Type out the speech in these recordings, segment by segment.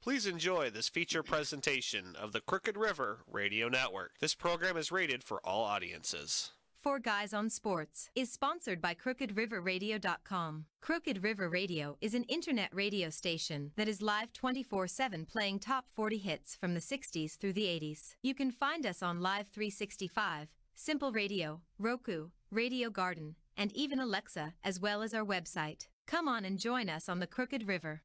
Please enjoy this feature presentation of the Crooked River Radio Network. This program is rated for all audiences. Four Guys on Sports is sponsored by CrookedRiverRadio.com. Crooked River Radio is an internet radio station that is live 24/7 playing top 40 hits from the 60s through the 80s. You can find us on Live 365, Simple Radio, Roku, Radio Garden, and even Alexa, as well as our website. Come on and join us on the Crooked River.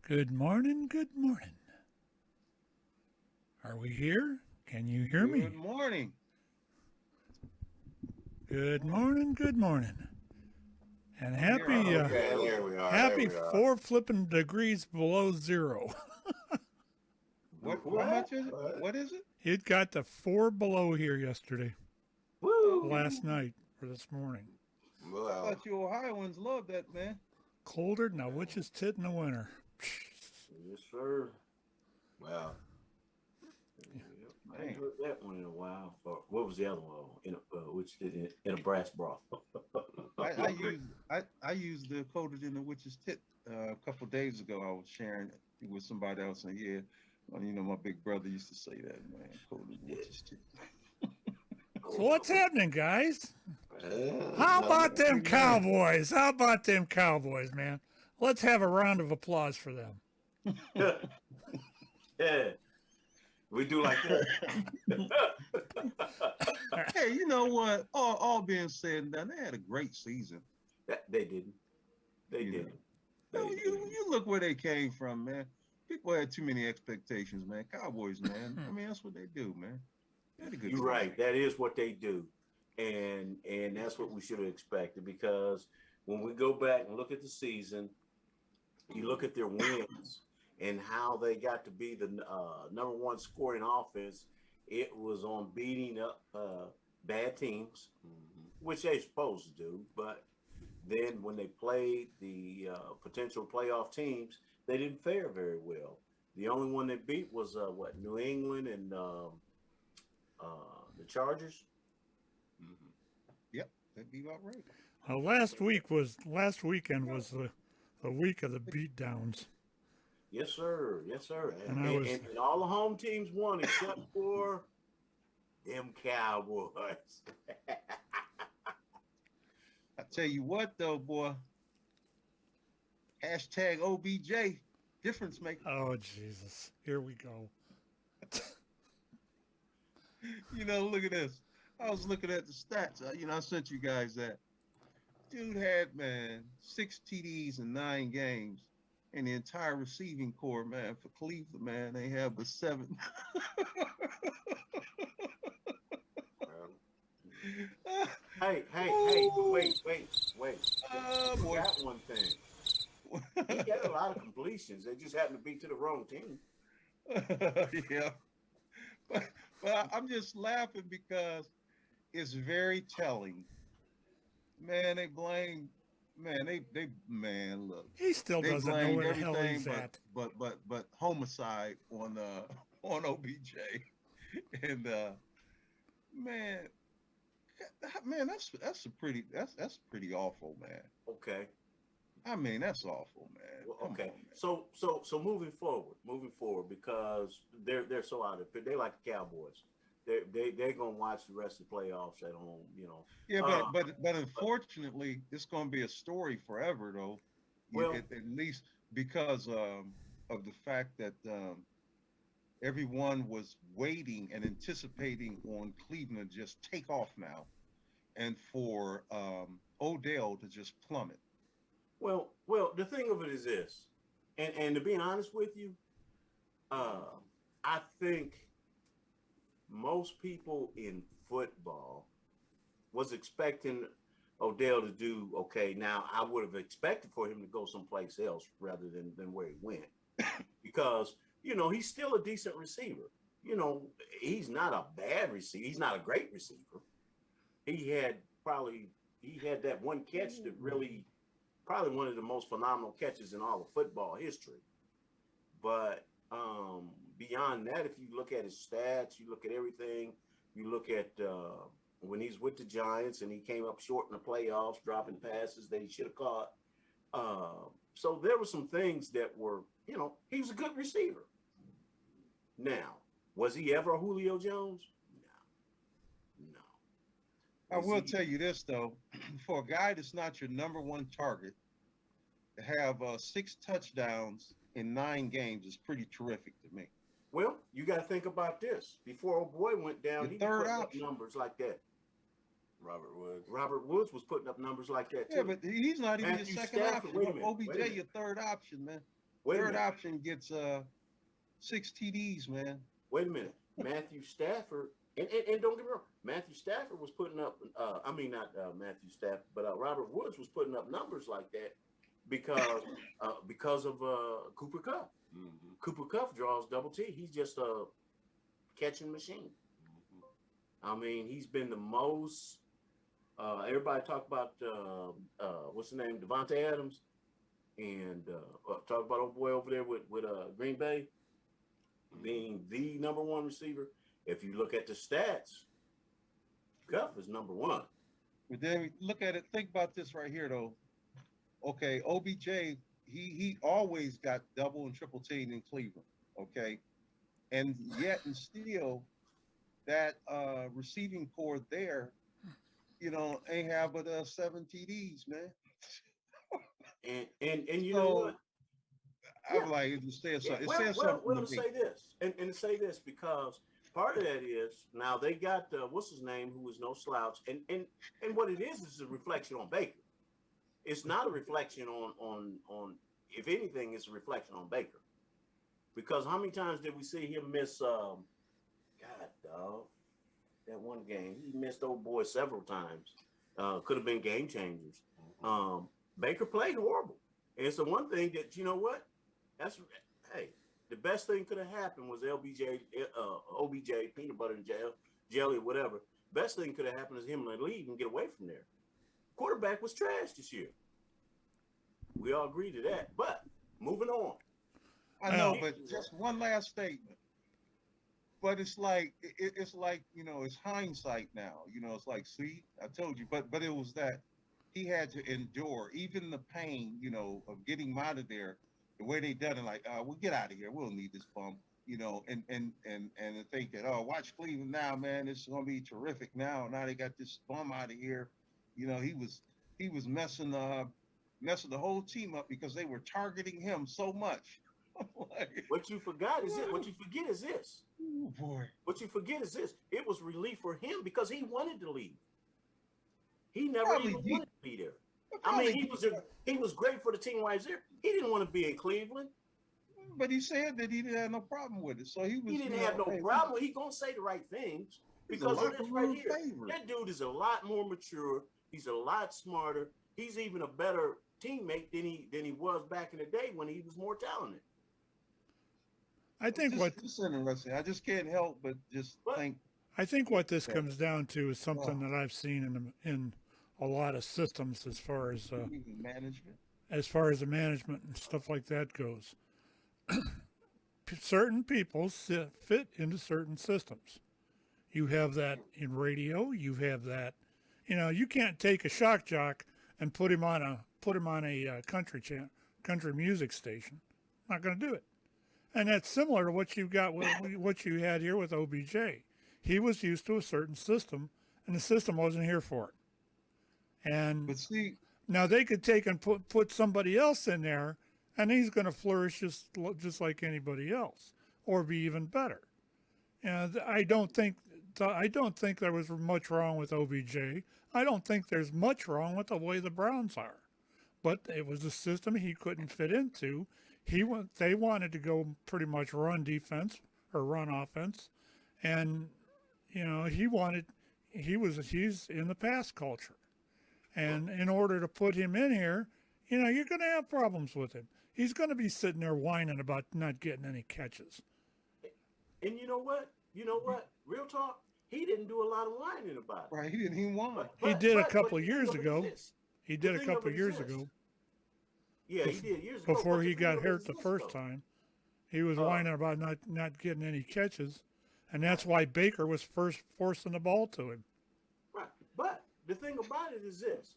Good morning, good morning. Are we here? Can you hear me? Good morning. Good morning, good morning. And happy, here we are. happy 4 flipping degrees below zero. What much is it? What is it? It got to 4 below here yesterday. Woo! Last night or this morning. I thought you Ohioans love that, man. Colder than a witch's tit in the winter. Yes, sir. Wow. I ain't heard that one in a while. Or what was the other one? In a brass broth. I used the coated in the witch's tit a couple of days ago. I was sharing it with somebody else, and yeah, well, you know, my big brother used to say that, man. Coated in the witch's tit. So what's happening, guys? How about them Cowboys? How about them Cowboys, man? Let's have a round of applause for them. Yeah. We do like that. Hey, you know what? All being said and done, they had a great season. They didn't. They didn't. You look where they came from, man. People had too many expectations, man. Cowboys, man. I mean, that's what they do, man. They had a good You're season. right. That is what they do. And that's what we should have expected, because when we go back and look at the season, you look at their wins and how they got to be the number one scoring offense. It was on beating up bad teams, which they're supposed to do. But then when they played the potential playoff teams, they didn't fare very well. The only one they beat was New England and the Chargers. Yep, that'd be about right. Well, last weekend was the week of the beatdowns. Yes, sir. Yes, sir. And and all the home teams won except for them Cowboys. I tell you what, though, boy. Hashtag OBJ, difference maker. Oh, Jesus. Here we go. You know, look at this. I was looking at the stats. I sent you guys that. Dude had, man, 6 TDs in 9 games. And the entire receiving core, man, for Cleveland, man, they have but 7. Hey, wait. Boy. That one thing. He got a lot of completions. They just happened to be to the wrong team. Yeah. But I'm just laughing because it's very telling. Man, they blame. Man, man, look. He still doesn't know where the hell he's at. But homicide on OBJ, and man, that's pretty awful, man. Okay. I mean, that's awful, man. Well, Come okay. on, man. So moving forward, because they're so out of it. They like the Cowboys. They're gonna watch the rest of the playoffs at home, you know. Yeah, but unfortunately, it's gonna be a story forever, though. Well, at least because of the fact that everyone was waiting and anticipating on Cleveland to just take off now, and for Odell to just plummet. Well, the thing of it is this, and to be honest with you, I think most people in football was expecting Odell to do okay. Now, I would have expected for him to go someplace else rather than where he went, because, you know, he's still a decent receiver. You know, he's not a bad receiver. He's not a great receiver. He had probably he had that one catch that really, probably one of the most phenomenal catches in all of football history. But beyond that, if you look at his stats, you look at everything, you look at when he's with the Giants and he came up short in the playoffs, dropping passes that he should have caught. So there were some things that were, you know, he was a good receiver. Now, was he ever a Julio Jones? No. I will tell you this, though. For a guy that's not your number one target, to have 6 touchdowns in 9 games is pretty terrific to me. Well, you got to think about this. Before old boy went down, he put up numbers like that. Robert Woods was putting up numbers like that, too. Yeah, but he's not even Matthew your second Stafford, option. OBJ, your third option, man. Third option gets 6 TDs, man. Wait a minute. Matthew Stafford, and don't get me wrong, Matthew Stafford was putting up, Matthew Stafford, but Robert Woods was putting up numbers like that because of Cooper Kupp. Mm-hmm. Cooper Kupp draws double T. He's just a catching machine. Mm-hmm. I mean, he's been the most. Everybody talk about what's the name, Devontae Adams, and talk about old boy over there with Green Bay being the number one receiver. If you look at the stats, Kupp is number one. But then look at it. Think about this right here, though. Okay, OBJ, he always got double and triple teamed in Cleveland. Okay, and yet and still, that receiving core there, you know, ain't have but 7 TDs, man. and you know what? I'm like, it says something. Well, to say this, and to say this, because part of that is now they got what's his name, who is no slouch, and what it is a reflection on Baker. It's not a reflection on if anything, it's a reflection on Baker. Because how many times did we see him miss that one game? He missed old boy several times. Could have been game changers. Baker played horrible. And it's the one thing that, you know what? The best thing could have happened was OBJ, peanut butter and jelly, whatever. Best thing could have happened is him to leave and get away from there. Quarterback was trash this year. We all agree to that. But moving on. I know, but just one last statement. But it's like you know, it's hindsight now. You know, it's like, see, I told you. But it was that he had to endure even the pain, you know, of getting him out of there. The way they done it, like, we'll get out of here. We'll need this bump, you know, and think that, watch Cleveland now, man. This is gonna be terrific now. Now they got this bum out of here. You know, he was messing the whole team up because they were targeting him so much. Like, what you forget is this. Oh boy. What you forget is this. It was relief for him because he wanted to leave. He never even wanted to be there. I mean, he was great for the team while he was there. He didn't want to be in Cleveland. But he said that he didn't have no problem with it. So he didn't have no problem. He gonna say the right things because of this right here. That dude is a lot more mature. He's a lot smarter. He's even a better teammate than he was back in the day when he was more talented. I think it's interesting. I just can't help but just think. I think what this comes down to is something that I've seen in a lot of systems as far as management. As far as the management and stuff like that goes. Certain people fit into certain systems. You have that in radio. You have that. You know, you can't take a shock jock and put him on a country music station. Not going to do it. And that's similar to what you got with what you had here with OBJ. He was used to a certain system, and the system wasn't here for it. And but see, now they could take and put somebody else in there, and he's going to flourish just like anybody else, or be even better. And I don't think there was much wrong with OBJ. I don't think there's much wrong with the way the Browns are, but it was a system he couldn't fit into. They wanted to go pretty much run defense or run offense, and you know he's in the pass culture, and in order to put him in here, you know you're going to have problems with him. He's going to be sitting there whining about not getting any catches. And you know what? Real talk. he didn't do a lot of whining about it. Right? He didn't even whine. He did a couple the of years thing of it ago. is this. He The did a thing of couple it of is years this. ago Yeah, he did years ago. before but he the thing got of it hurt is the this, first though. time. He was whining about not getting any catches, and that's why Baker was first forcing the ball to him. Right. But the thing about it is this.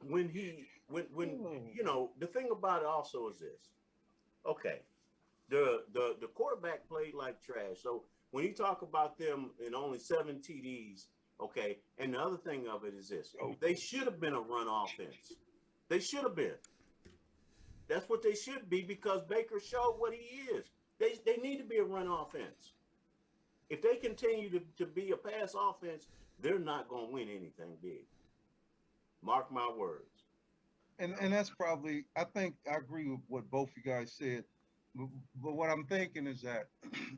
When the thing about it also is this. Okay. The quarterback played like trash. So when you talk about them in only 7 TDs, okay, and the other thing of it is this. They should have been a run offense. They should have been. That's what they should be because Baker showed what he is. They need to be a run offense. If they continue to be a pass offense, they're not going to win anything big. Mark my words. And that's probably, I think I agree with what both you guys said. But what I'm thinking is that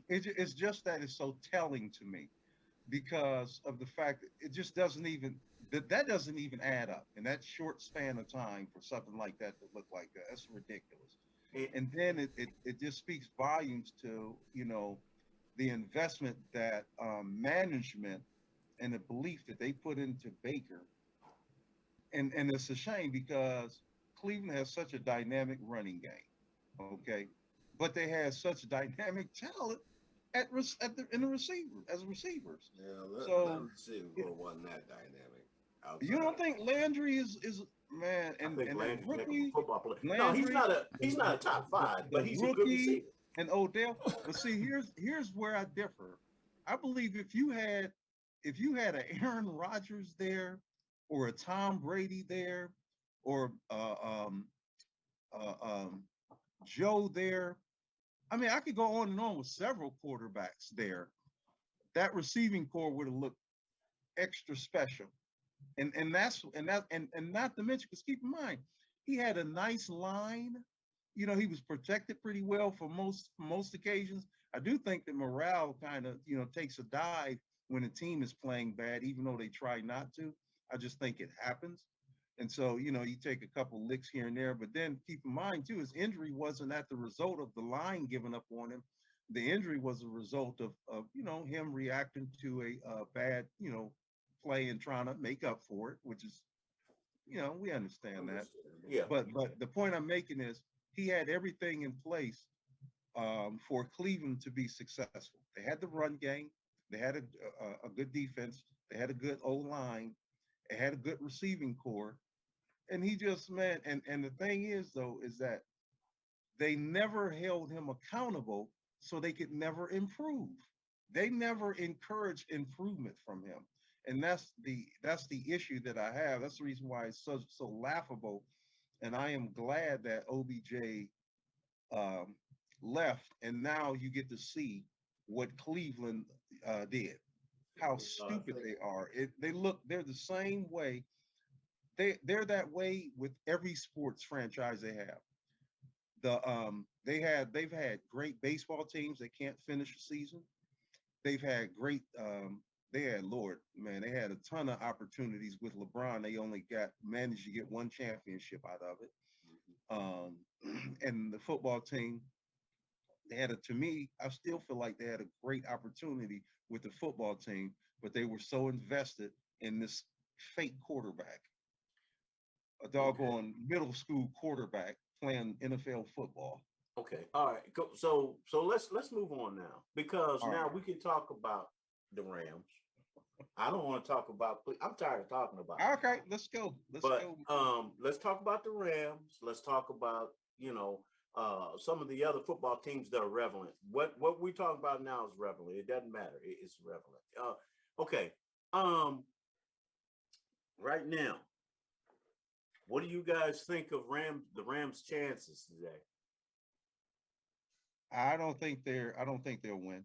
it's just that it's so telling to me because of the fact that it just doesn't even, that doesn't even add up in that short span of time for something like that to look like that. That's ridiculous. And then it just speaks volumes to, the investment that management and the belief that they put into Baker. And it's a shame because Cleveland has such a dynamic running game, okay? But they have such dynamic talent in the receiver as receivers. Yeah, So receiver wasn't that dynamic. you don't think Landry is man I and think the Landry's a heck of a rookie football player. No, Landry, he's not a top 5, but he's a good rookie receiver. and Odell. But see, here's where I differ. I believe if you had an Aaron Rodgers there, or a Tom Brady there, or Joe there. I mean, I could go on and on with several quarterbacks there. That receiving core would have looked extra special, and not to mention, because keep in mind, he had a nice line. He was protected pretty well for most occasions. I do think that morale kind of takes a dive when a team is playing bad, even though they try not to. I just think it happens. And so, you take a couple licks here and there, but then keep in mind too, his injury wasn't at the result of the line giving up on him. The injury was a result of him reacting to a bad, play and trying to make up for it, which is, we understand that. Yeah. But the point I'm making is he had everything in place for Cleveland to be successful. They had the run game. They had a good defense. They had a good O-line. They had a good receiving core. And he just, man, and the thing is, though, is that they never held him accountable so they could never improve. They never encouraged improvement from him. And that's the issue that I have. That's the reason why it's so laughable. And I am glad that OBJ left, and now you get to see what Cleveland did. How stupid they are. They're the same way. They're that way with every sports franchise they have. They've had great baseball teams that can't finish the season. They've had great they had a ton of opportunities with LeBron. They only managed to get one championship out of it. And the football team, to me, I still feel like they had a great opportunity with the football team, but they were so invested in this fake quarterback, a doggone middle school quarterback playing NFL football. Okay. All right. So let's move on now, because now we can talk about the Rams. I don't want to talk about. I'm tired of talking about. Okay, let's go. Let's talk about the Rams. Let's talk about some of the other football teams that are relevant. What we're talking about now is relevant. It doesn't matter. It's relevant. Okay. Right now, what do you guys think of the Rams' chances today? I don't think they'll win.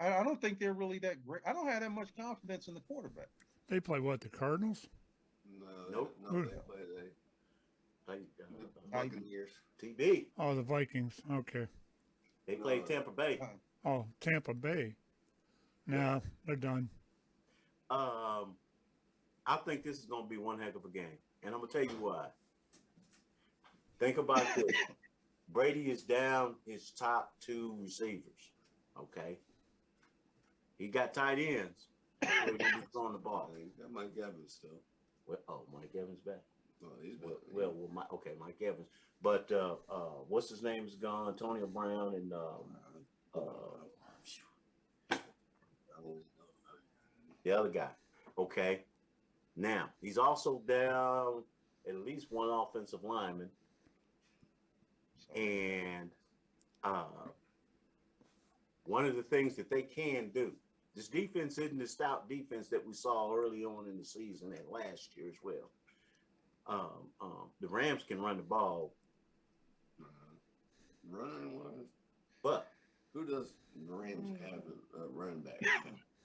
I don't think they're really that great. I don't have that much confidence in the quarterback. They play what, the Cardinals? No, they play the Buccaneers. TB. Oh, the Vikings. Okay. They played Tampa Bay. Oh, Tampa Bay. No, they're done. I think this is going to be one heck of a game, and I'm going to tell you why. Think about this. Brady is down his top 2 receivers, okay? He got tight ends. So he be throwing the ball. He's got Mike Evans still. Well, Mike Evans back. Oh, he's back. Mike Evans. But what's his name is gone? Antonio Brown and the other guy. Okay. Now he's also down at least one offensive lineman, and one of the things that they can do. This defense isn't the stout defense that we saw early on in the season and last year as well. The Rams can run the ball. Running one. But who does the Rams have a running back?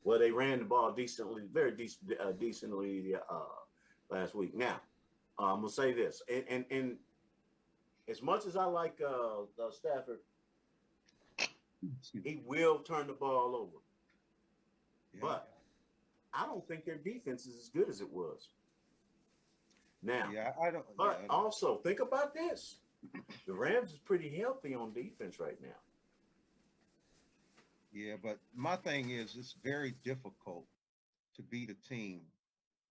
Well, they ran the ball decently, very decently last week. Now, I'm gonna say this, and as much as I like Stafford, he will turn the ball over. Yeah. But I don't think their defense is as good as it was. Now, also think about this: the Rams is pretty healthy on defense right now. Yeah, but my thing is, it's very difficult to beat a team,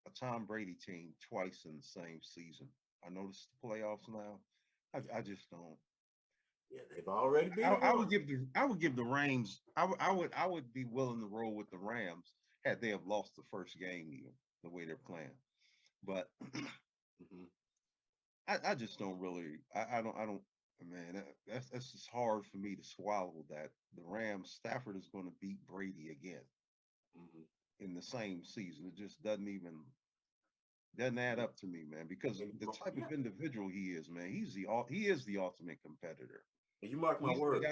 a Tom Brady team, twice in the same season. I noticed the playoffs now. I just don't. Yeah, they've already been. I would give the Rams. I would be willing to roll with the Rams had they have lost the first game, even the way they're playing. But I just don't really. I don't. Man, that's just hard for me to swallow that the Rams, Stafford is going to beat Brady again in the same season. It just doesn't add up to me, man, because the type of individual he is, man. He is the ultimate competitor. You mark my words.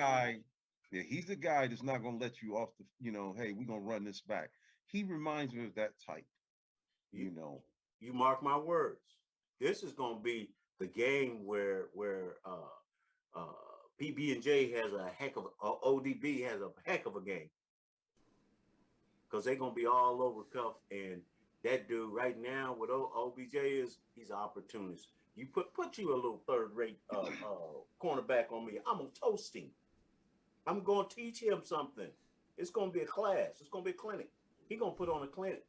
He's the guy that's not going to let you off the, hey, we're going to run this back. He reminds me of that type, You mark my words. This is going to be the game where PB&J has a heck of ODB has a heck of a game, because they're gonna be all over Cuff, and that dude right now with OBJ he's an opportunist. You put you a little third-rate cornerback on me, I'm gonna toast him. I'm gonna teach him something. It's gonna be a class. It's gonna be a clinic. He's gonna put on a clinic.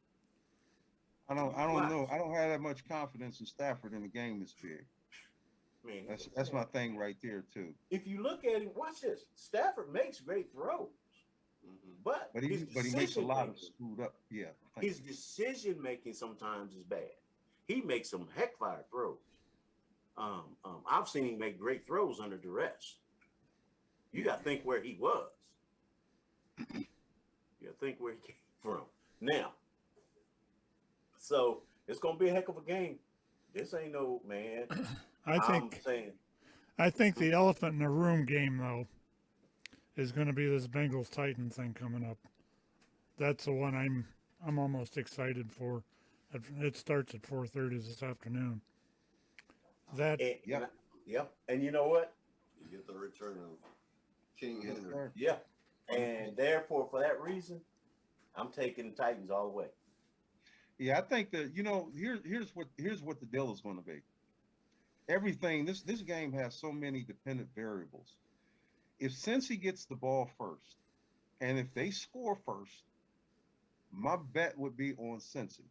I don't know. I don't have that much confidence in Stafford in the game this big. Man, that's my thing right there too. If you look at him, watch this. Stafford makes great throws, but he makes a lot of screwed up. Yeah, his decision making sometimes is bad. He makes some heck fire throws. I've seen him make great throws under duress. You got to think where he was. You got to think where he came from. Now, so it's gonna be a heck of a game. This ain't no man. I think the elephant in the room game, though, is going to be this Bengals-Titan thing coming up. That's the one I'm almost excited for. It starts at 4:30 this afternoon. Yep. And you know what? You get the return of King Henry. Yeah. And therefore, for that reason, I'm taking the Titans all the way. Yeah, I think that here's what the deal is going to be. Everything this game has so many dependent variables. If Cincy gets the ball first, and if they score first, my bet would be on Cincy.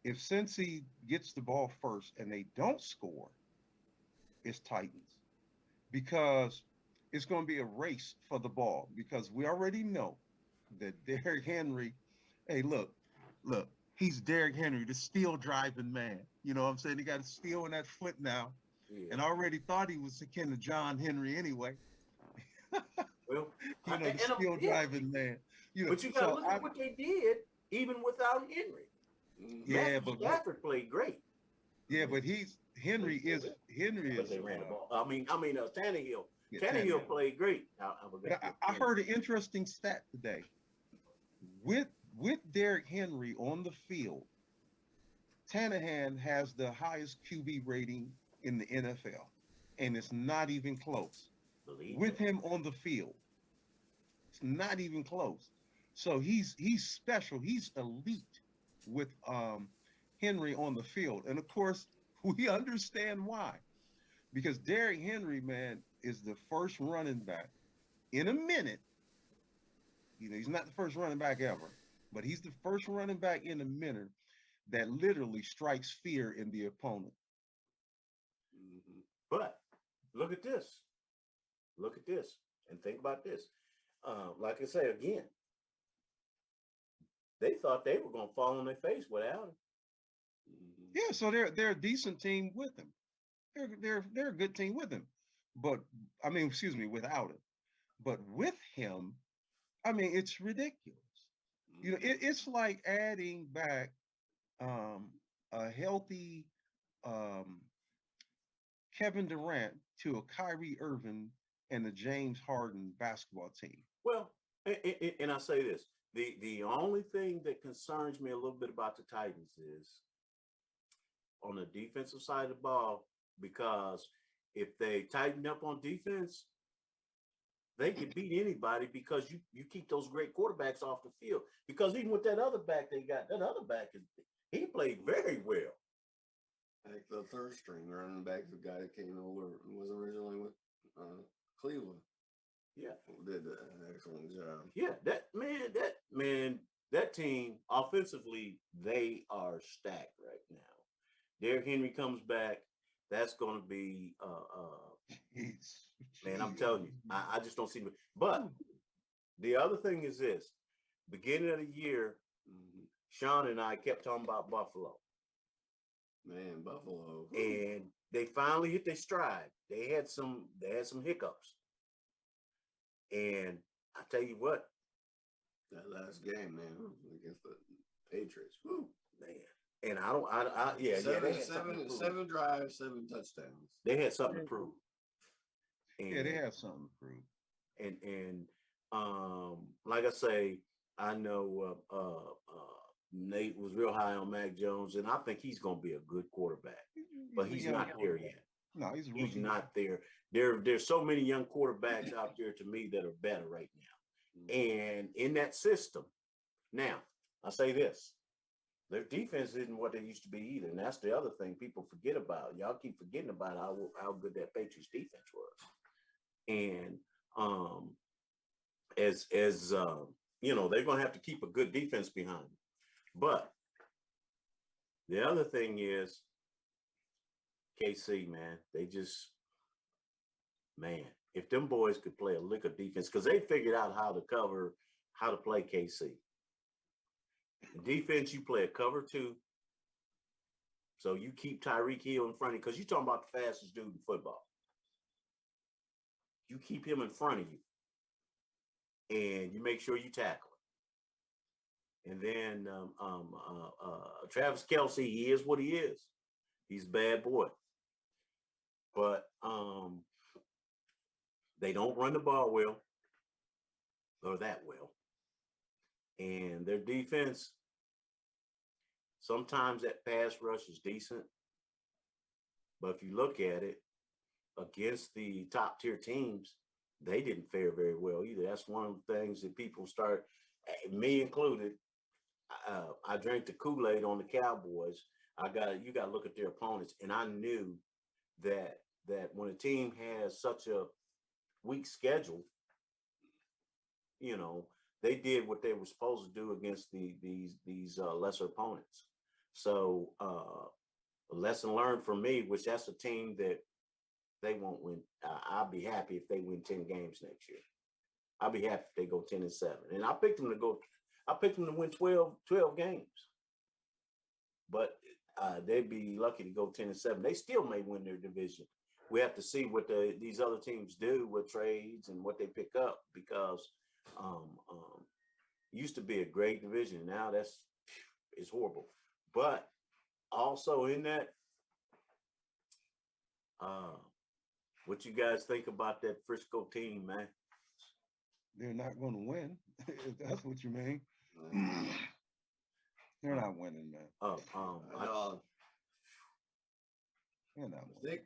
If Cincy gets the ball first and they don't score, it's Titans, because it's going to be a race for the ball, because we already know that Derrick Henry. Hey, look. He's Derrick Henry, the steel driving man. You know what I'm saying? He got a steel in that foot now. Yeah. And I already thought he was akin to John Henry anyway. Well, the steel driving man. But you got to look at what they did even without Henry. Yeah, but Stafford played great. Yeah, but Henry is. They ran the ball. I mean, Tannehill. Yeah, Tannehill played great. I heard an interesting stat today. With Derrick Henry on the field, Tannehill has the highest QB rating in the NFL, and it's not even close. With him on the field, it's not even close. So he's special. He's elite with Henry on the field, and of course we understand why, because Derrick Henry, man, is the first running back in a minute He's not the first running back ever, but he's the first running back in a minute that literally strikes fear in the opponent. But look at this. Look at this. And think about this. Like I say again, they thought they were going to fall on their face without him. Yeah, so they're a decent team with him. They're a good team with him. But I mean, excuse me, without him. But with him, I mean, it's ridiculous. It's like adding back a healthy Kevin Durant to a Kyrie Irving and a James Harden basketball team. Well, and I say this, the only thing that concerns me a little bit about the Titans is on the defensive side of the ball, because if they tighten up on defense, they can beat anybody because you keep those great quarterbacks off the field. Because even with that other back they got, that other back, he played very well. Like the third string running back, the guy that came over was originally with Cleveland. Yeah, did an excellent job. Yeah, that team offensively, they are stacked right now. Derrick Henry comes back. That's going to be man, I'm telling you, I just don't see it. But the other thing is this: beginning of the year, Shawn and I kept talking about Buffalo. Man, Buffalo, and they finally hit their stride. They had some hiccups, and I tell you what, that last game, man, against the Patriots, woo, man. And seven drives, 7 touchdowns. They had something to prove. And, they have something to prove. And like I say, I know Nate was real high on Mac Jones, and I think he's going to be a good quarterback, but he's not there yet. No, he's not there. There's so many young quarterbacks out there to me that are better right now, and in that system. Now, I say this. Their defense isn't what they used to be either, and that's the other thing people forget about. Y'all keep forgetting about how good that Patriots defense was, and as they're going to have to keep a good defense behind them. But the other thing is KC, man. They just, man, if them boys could play a lick of defense, because they figured out how to play KC. The defense, you play a cover 2. So you keep Tyreek Hill in front of you, because you're talking about the fastest dude in football. You keep him in front of you, and you make sure you tackle him. And then Travis Kelce, he is what he is. He's a bad boy. But they don't run the ball well, or that well. And their defense, sometimes that pass rush is decent. But if you look at it, against the top tier teams, they didn't fare very well either. That's one of the things that people start, me included. I drank the Kool-Aid on the Cowboys. You got to look at their opponents, and I knew that when a team has such a weak schedule, they did what they were supposed to do against these lesser opponents. So a lesson learned from me, which that's a team that they won't win. I'll be happy if they win 10 games next year. I'll be happy if they go 10-7. And I picked them to win 12 games. But they'd be lucky to go 10-7. They still may win their division. We have to see what these other teams do with trades and what they pick up, because used to be a great division. Now it's horrible. But also in that, what you guys think about that Frisco team, man? They're not going to win, if that's what you mean. They're not winning, man. They're not winning.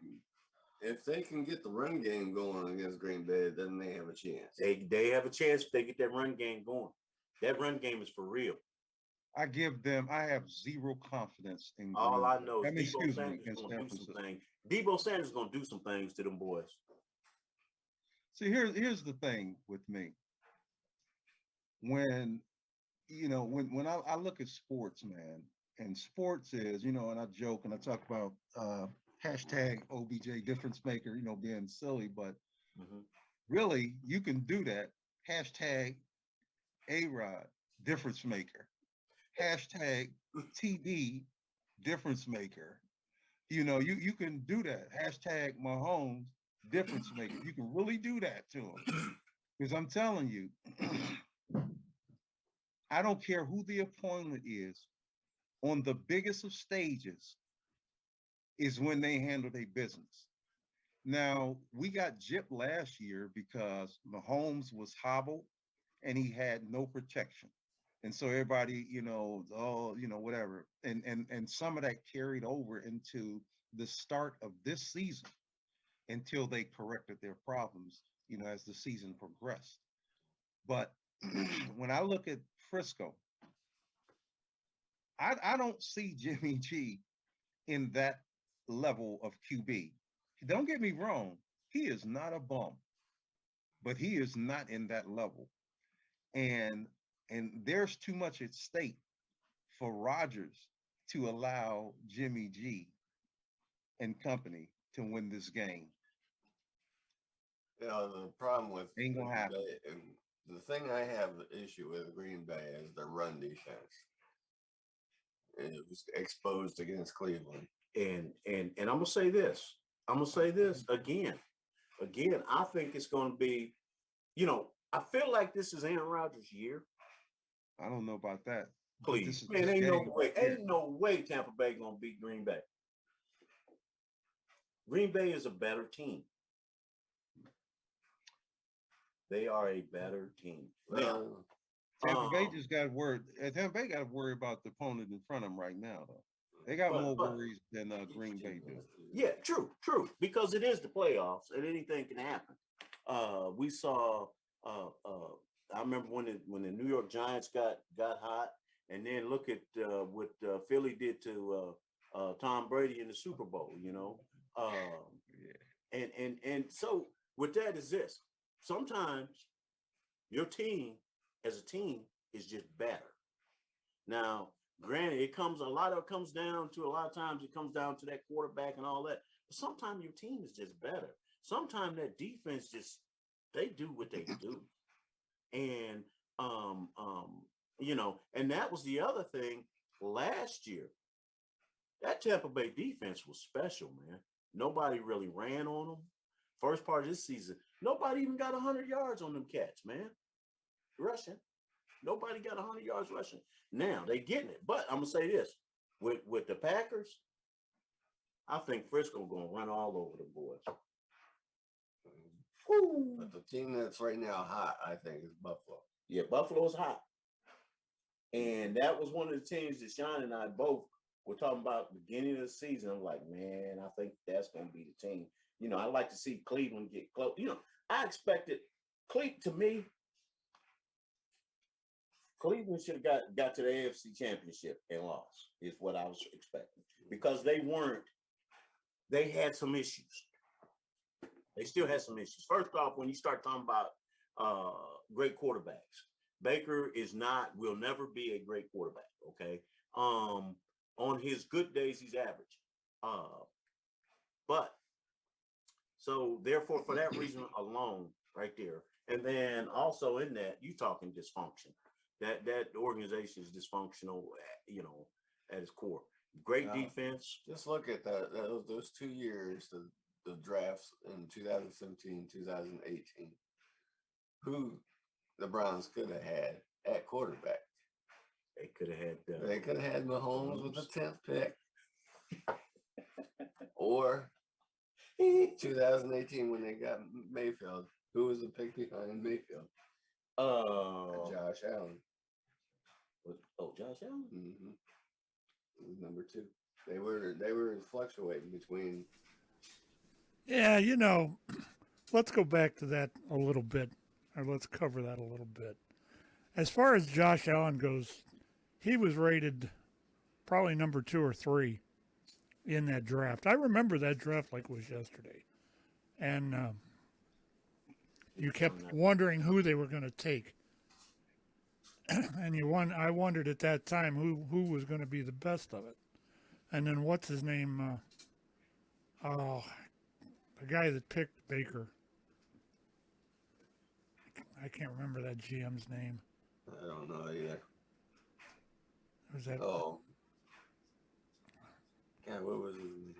If they can get the run game going against Green Bay, then they have a chance. They have a chance if they get that run game going. That run game is for real. I have zero confidence in Green All I know is Bay. Debo Sanders is going to do some things. Debo Sanders is going to do some things to them boys. See, here's the thing with me. when when I look at sports, man, and sports is, and I joke and I talk about hashtag OBJ difference maker, being silly, but Mhm. really you can do that. Hashtag A-Rod difference maker. Hashtag TD difference maker. You can do that. Hashtag Mahomes difference maker. You can really do that to him. Because I'm telling you, I don't care who the opponent is, on the biggest of stages is when they handle their business. Now, we got gypped last year because Mahomes was hobbled and he had no protection. And so everybody, whatever. And some of that carried over into the start of this season until they corrected their problems, as the season progressed. But when I look at Frisco, I don't see Jimmy G in that level of QB. Don't get me wrong, he is not a bum, but he is not in that level. And there's too much at stake for Rodgers to allow Jimmy G and company to win this game. The problem with Ain't gonna Green happen. Bay, and the thing I have the issue with Green Bay is their run defense. It was exposed against Cleveland. And I'm gonna say this. I'm gonna say this again. Again, I think it's gonna be, I feel like this is Aaron Rodgers' year. I don't know about that. Please, This man, ain't no game way, right here. ain't no way Tampa Bay gonna beat Green Bay. Green Bay is a better team. They are a better team. Now, Tampa Bay just got worried. Tampa Bay got to worry about the opponent in front of them right now, though. They got more worries than Green Bay do. Yeah, true. Because it is the playoffs and anything can happen. We saw. I remember when the New York Giants got hot, and then look at what Philly did to Tom Brady in the Super Bowl. And so with that is this. Sometimes your team as a team is just better. Now, granted, it comes down to that quarterback and all that. But sometimes your team is just better. Sometimes that defense they do what they do. And and that was the other thing last year. That Tampa Bay defense was special, man. Nobody really ran on them. First part of this season, nobody even got 100 yards on them cats, man. Rushing. Nobody got 100 yards rushing. Now they getting it. But I'm gonna say this: with the Packers, I think Frisco gonna run all over the boys. Woo. But the team that's right now hot, I think, is Buffalo. Yeah, Buffalo's hot. And that was one of the teams that Shawn and I both were talking about beginning of the season. I'm like, man, I think that's gonna be the team. I like to see Cleveland get close. I expected Cleveland should have got to the AFC Championship and lost, is what I was expecting. Because they had some issues. They still had some issues. First off, when you start talking about great quarterbacks, Baker will never be a great quarterback, okay? On his good days, he's average. But so therefore, for that reason alone, right there, and then also in that, you talking dysfunction. That organization is dysfunctional, at its core. Great defense. Just look at those 2 years, the drafts in 2017, 2018. Who the Browns could have had at quarterback? They could have had. They could have had Mahomes with the 10th pick, or 2018 when they got Mayfield. Who was the pick behind Mayfield? Josh Allen. Josh Allen? Mm-hmm. It was number 2. They were fluctuating between. Yeah, let's go back to that a little bit, or let's cover that a little bit. As far as Josh Allen goes, he was rated probably number 2 or 3 in that draft. I remember that draft like it was yesterday. And you kept wondering who they were going to take. and I wondered at that time who was going to be the best of it. And then what's his name? Oh, the guy that picked Baker. I can't remember that GM's name. I don't know either. Was that? Oh. God, what was his name?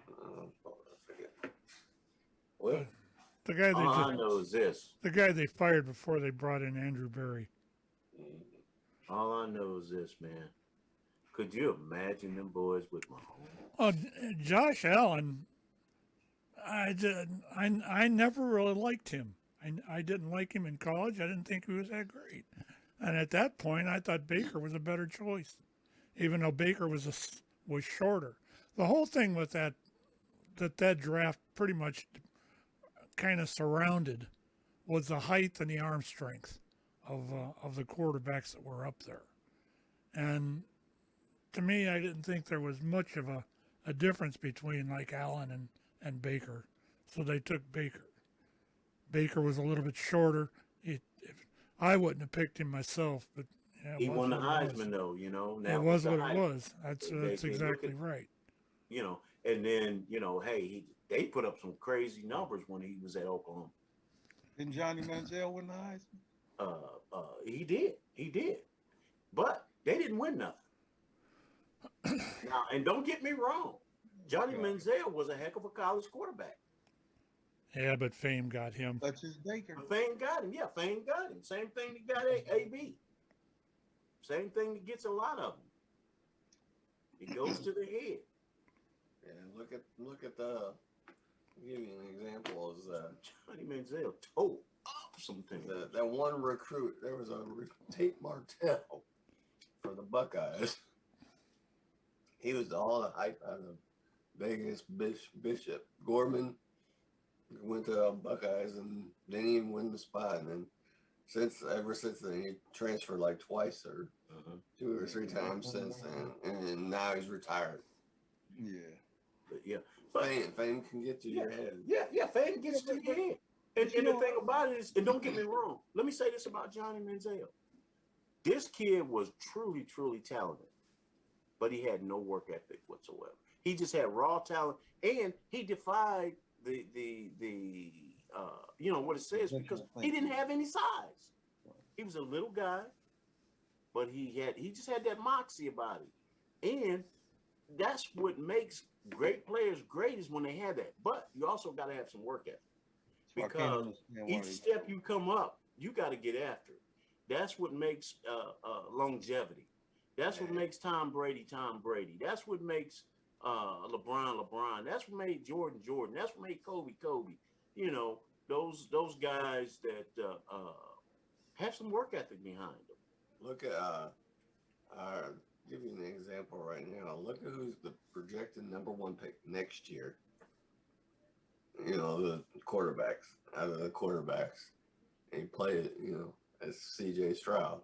I forget. What? The guy they All I know is this. the guy they fired before they brought in Andrew Berry. All I know is this, man. Could you imagine them boys with Mahomes? Oh, Josh Allen. I never really liked him. I didn't like him in college. I didn't think he was that great. And at that point, I thought Baker was a better choice, even though Baker was shorter. The whole thing with that draft pretty much kind of surrounded was the height and the arm strength of the quarterbacks that were up there. And to me, I didn't think there was much of a difference between like Allen and Baker. So they took Baker. Baker was a little bit shorter. I wouldn't have picked him myself, but yeah, he won the Heisman, though, you know. It was what it was. That's exactly right. You know, and then, you know, hey, they put up some crazy numbers when he was at Oklahoma. Didn't Johnny Manziel win the Heisman? He did. But they didn't win nothing. Now, and don't get me wrong, Johnny Manziel was a heck of a college quarterback. Yeah, but Fame got him. Such as Baker. Fame got him. Yeah, Fame got him. Same thing that got AB. Same thing that gets a lot of them. It goes to the head. Yeah, look at the. I'll give you an example. Is Johnny Manziel tore up some things. That one recruit? There was a Tate Martell for the Buckeyes. He was all the hype out of Vegas. Bishop Gorman went to Buckeyes and didn't even win the spot. And then ever since then, he transferred like twice or 2 or 3 times since then, and now he's retired. Yeah. But yeah, but fame can get to your head. Yeah, fame gets to your head. And the thing about it is, and don't get me wrong, let me say this about Johnny Manziel. This kid was truly, truly talented, but he had no work ethic whatsoever. He just had raw talent, and he defied the you know what it says, because he didn't have any size. He was a little guy, but he just had that moxie about him. And that's what makes great players great, is when they have that. But you also got to have some work ethic, because each step you come up, you got to get after it. That's what makes longevity. That's what makes Tom Brady Tom Brady. That's what makes LeBron. That's what made Jordan Jordan. That's what made Kobe Kobe. You know, those guys that have some work ethic behind them. Look at I'll give you an example right now. Look at who's the projected #1 pick next year. You know, the quarterbacks, out of the quarterbacks. And he played, you know, as CJ Stroud.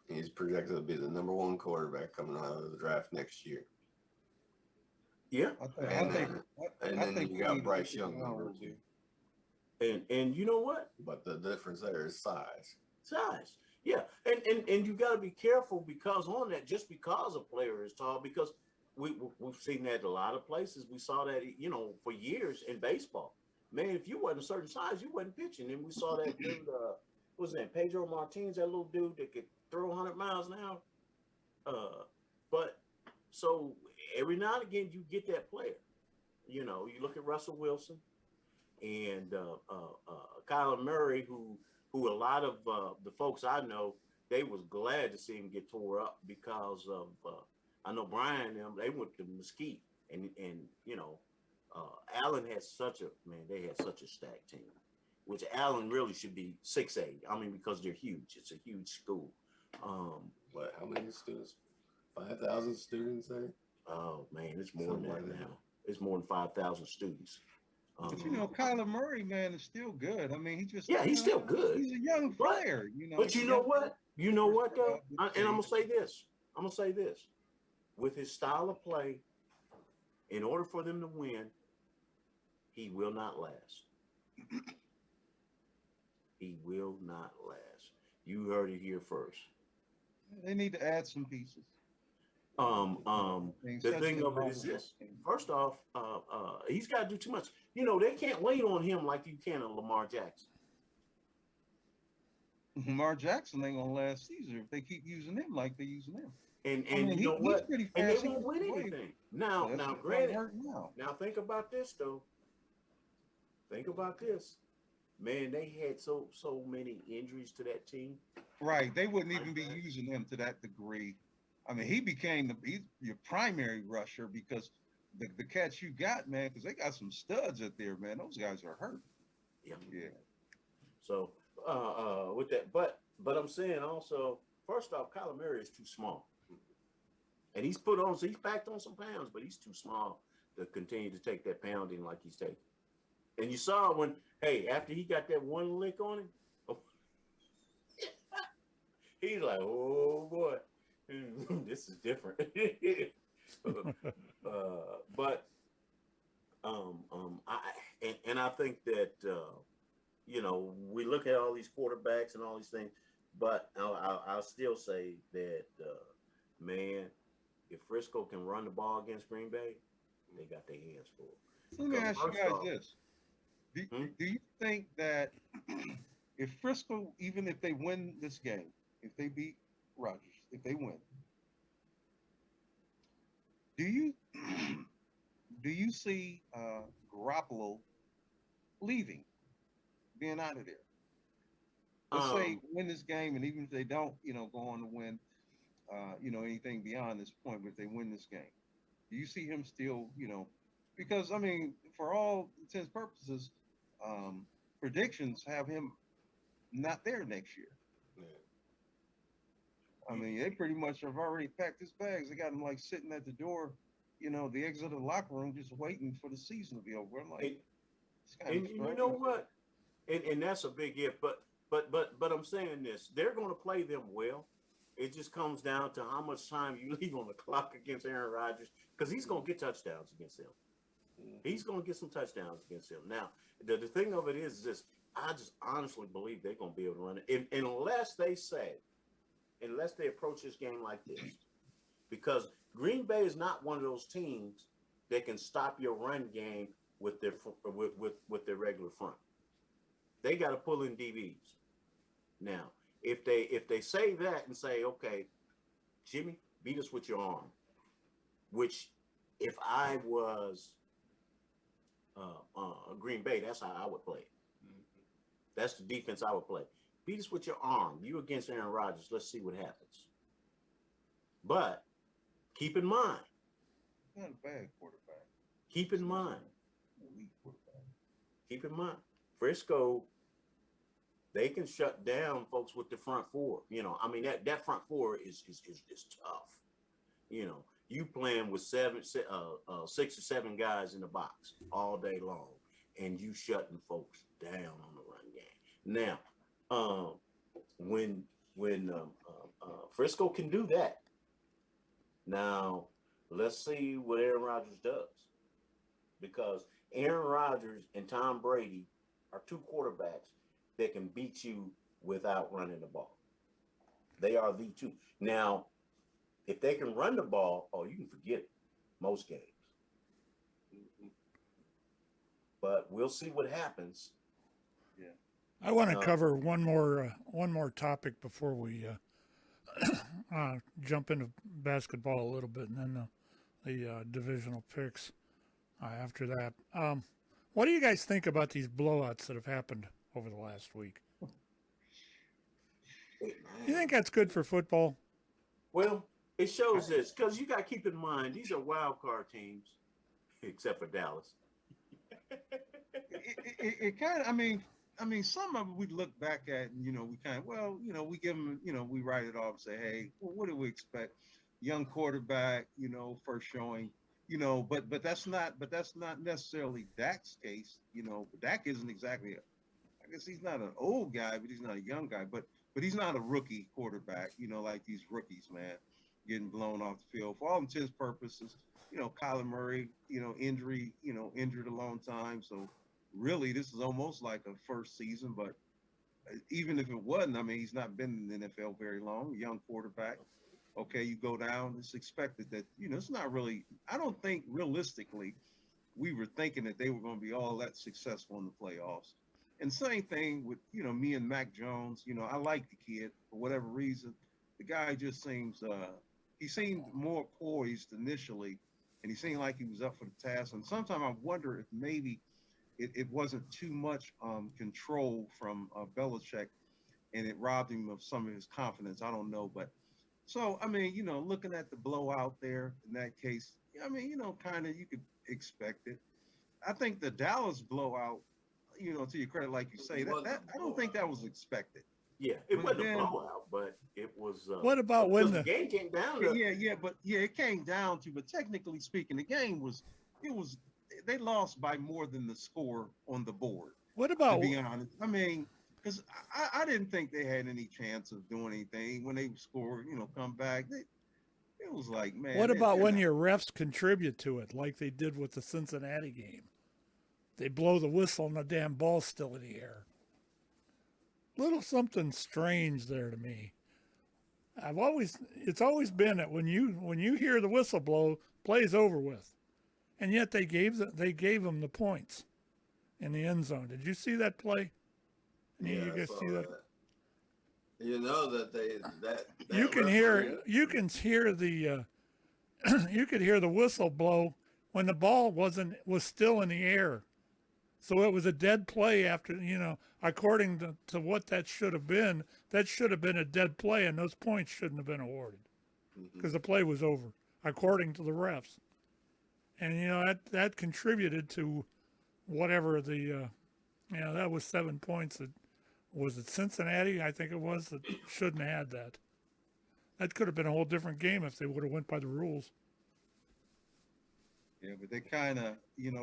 He's projected to be the #1 quarterback coming out of the draft next year. Yeah. And then you got Bryce Young #2. And you know what? But the difference there is size. Size. Yeah. And you got to be careful, because on that, just because a player is tall, because we've seen that a lot of places. We saw that, you know, for years in baseball. Man, if you wasn't a certain size, you wasn't pitching. And we saw that dude, what was that, Pedro Martinez, that little dude that could throw 100 miles an hour. But so every now and again, you get that player. You know, you look at Russell Wilson and Kyler Murray, who a lot of the folks I know, they was glad to see him get tore up, because of I know Brian and them, they went to Mesquite, and you know, Allen had they had such a stacked team, which Allen really should be 6'8". I mean, because they're huge. It's a huge school. What? How many students? 5,000 students there? Oh man, it's more than that now. It's more than 5,000 students. But you know, Kyler Murray, man, is still good. I mean, he's still good. He's a young player, you know. But you know what? You know what though? And I'm gonna say this. With his style of play, in order for them to win, he will not last. He will not last. You heard it here first. They need to add some pieces. The thing of it is this. First off, he's got to do too much. You know, they can't wait on him like you can on Lamar Jackson. Lamar Jackson ain't gonna last season if they keep using him like they're using him. And I mean, you know what? He's pretty And they fast. won't win anything. Now, granted, now think about this though. Think about this. Man, they had so many injuries to that team. Right. They wouldn't even be using him to that degree. I mean, he became your primary rusher because the cats you got, man, because they got some studs out there, man. Those guys are hurt. Yeah. Yeah. So with that, but I'm saying also, first off, Kyler Murray is too small. And he's packed on some pounds, but he's too small to continue to take that pounding like he's taking. And you saw after he got that one lick on him, he's like, oh boy, this is different. I think that we look at all these quarterbacks and all these things, but I'll still say that man, if Frisco can run the ball against Green Bay, they got their hands full. Let me ask you guys this. Do you think that if Frisco, even if they win this game, if they beat Rodgers, if they win, do you see Garoppolo leaving, being out of there? Let's say win this game, and even if they don't, go on to win, anything beyond this point, but if they win this game, do you see him still, because I mean, for all intents and purposes, predictions have him not there next year. Yeah. I mean, they pretty much have already packed his bags. They got him like sitting at the door, the exit of the locker room, just waiting for the season to be over. I'm like, and you know what? And that's a big if. But I'm saying this: they're going to play them well. It just comes down to how much time you leave on the clock against Aaron Rodgers, because he's going to get touchdowns against them. He's going to get some touchdowns against them. Now, the thing of it is this: I just honestly believe they're going to be able to run it, unless they approach this game like this, because Green Bay is not one of those teams that can stop your run game with their regular front. They got to pull in DBs. Now, if they say that and say, okay, Jimmy, beat us with your arm, which if I was Green Bay, that's how I would play it. That's the defense I would play. Beat us with your arm. You against Aaron Rodgers. Let's see what happens. But keep in mind. Not a bad quarterback. Keep in mind. Elite quarterback. Keep in mind. Frisco, they can shut down folks with the front four. I mean, that front four is tough. You playing with 6 or 7 guys in the box all day long, and you shutting folks down on the run game. Now, when Frisco can do that, now let's see what Aaron Rodgers does, because Aaron Rodgers and Tom Brady are two quarterbacks that can beat you without running the ball. They are the two. Now, if they can run the ball, you can forget it most games. But we'll see what happens. Yeah. I want to cover one more topic before we jump into basketball a little bit, and then the divisional picks after that. What do you guys think about these blowouts that have happened over the last week? You think that's good for football? Well, it shows this, because you got to keep in mind, these are wild card teams, except for Dallas. It kind of, I mean, some of it we look back at and, we kind of, we give them, we write it off and say, hey, what do we expect? Young quarterback, first showing, but that's not necessarily Dak's case, but Dak isn't exactly, I guess he's not an old guy, but he's not a young guy, but he's not a rookie quarterback, like these rookies, man, getting blown off the field for all intents and purposes. Kyler Murray, injured a long time. So really, this is almost like a first season, but even if it wasn't, I mean, he's not been in the NFL very long, young quarterback. Okay, you go down, it's expected that, it's not really, I don't think realistically we were thinking that they were going to be all that successful in the playoffs. And same thing with, me and Mac Jones. I like the kid for whatever reason. The guy just he seemed more poised initially, and he seemed like he was up for the task. And sometimes I wonder if maybe it wasn't too much control from Belichick, and it robbed him of some of his confidence. I don't know. But so, I mean, looking at the blowout there in that case, I mean, kind of you could expect it. I think the Dallas blowout, to your credit, like you say, that I don't think that was expected. Yeah, it But wasn't then, a blowout, but it was. What about when the game came down to? it came down to. But technically speaking, the game was they lost by more than the score on the board. what To about be honest, I mean, because I didn't think they had any chance of doing anything when they scored. Come back. It was like, man. what about they're when not- your refs contribute to it, like they did with the Cincinnati game? They blow the whistle and the damn ball's still in the air. Little something strange there to me. It's always been that when you hear the whistle blow, play's over with, and yet they gave them the points in the end zone. Did you see that play? You I guys saw see that? You know that You can hear the you could hear the whistle blow when the ball was still in the air. So it was a dead play after, according to what that should have been a dead play, and those points shouldn't have been awarded because the play was over, according to the refs. And, that contributed to whatever that was 7 points. Was it Cincinnati? I think it was, that shouldn't have had that. That could have been a whole different game if they would have went by the rules. Yeah, but they kind of,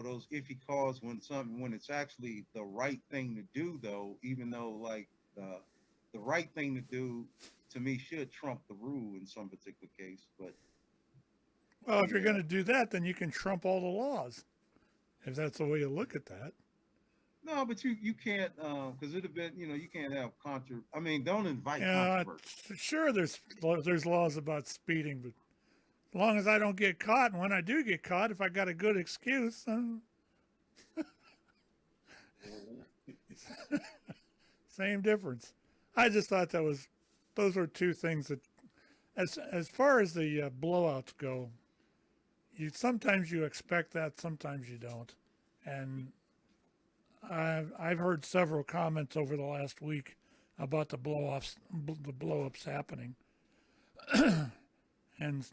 those iffy calls when it's actually the right thing to do, though, even though like the right thing to do to me should trump the rule in some particular case. But Well, if you're going to do that, then you can trump all the laws, if that's the way you look at that. no, but you can't because it'd have been, you can't have I mean, don't invite Yeah, controversy. sure, there's laws about speeding, but as long as I don't get caught, and when I do get caught, if I got a good excuse, same difference. I just thought those were two things that, as far as the blowouts go, sometimes you expect that, sometimes you don't, and I've heard several comments over the last week about the blow-ups happening, and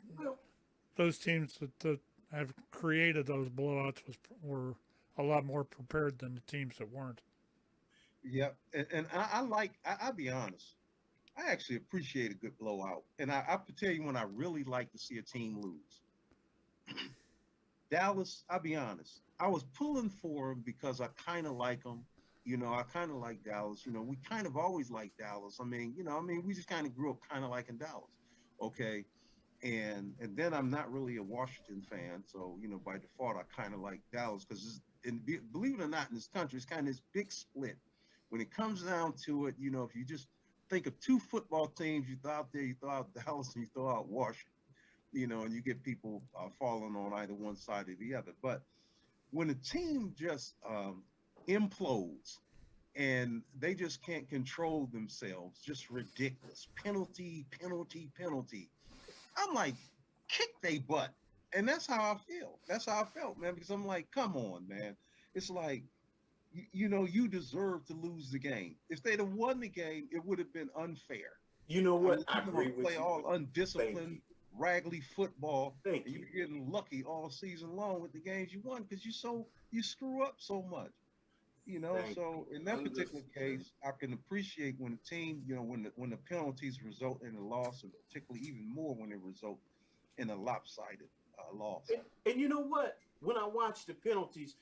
those teams that have created those blowouts were a lot more prepared than the teams that weren't. Yep, and I'll be honest, I actually appreciate a good blowout, and I have to tell you when I really like to see a team lose. Dallas, I'll be honest, I was pulling for them because I kind of like them. I kind of like Dallas. We kind of always like Dallas. I mean, we just kind of grew up kind of liking Dallas. Okay. And then I'm not really a Washington fan. So, by default, I kind of like Dallas because believe it or not, in this country, it's kind of this big split. When it comes down to it, if you just think of two football teams, you throw out there, you throw out Dallas and you throw out Washington, and you get people falling on either one side or the other. But when a team just implodes and they just can't control themselves, just ridiculous. Penalty, penalty, penalty. I'm like, kick they butt. And that's how I feel. That's how I felt, man, because I'm like, come on, man. It's like, you deserve to lose the game. If they'd have won the game, it would have been unfair. You know what? I I agree with play you. all undisciplined, raggedy football. Thank and you. you're getting lucky all season long with the games you won because you screw up so much. Thank So in that particular case, I can appreciate when the team, when the penalties result in a loss, and particularly even more when they result in a lopsided loss. And you know what? When I watched the penalties,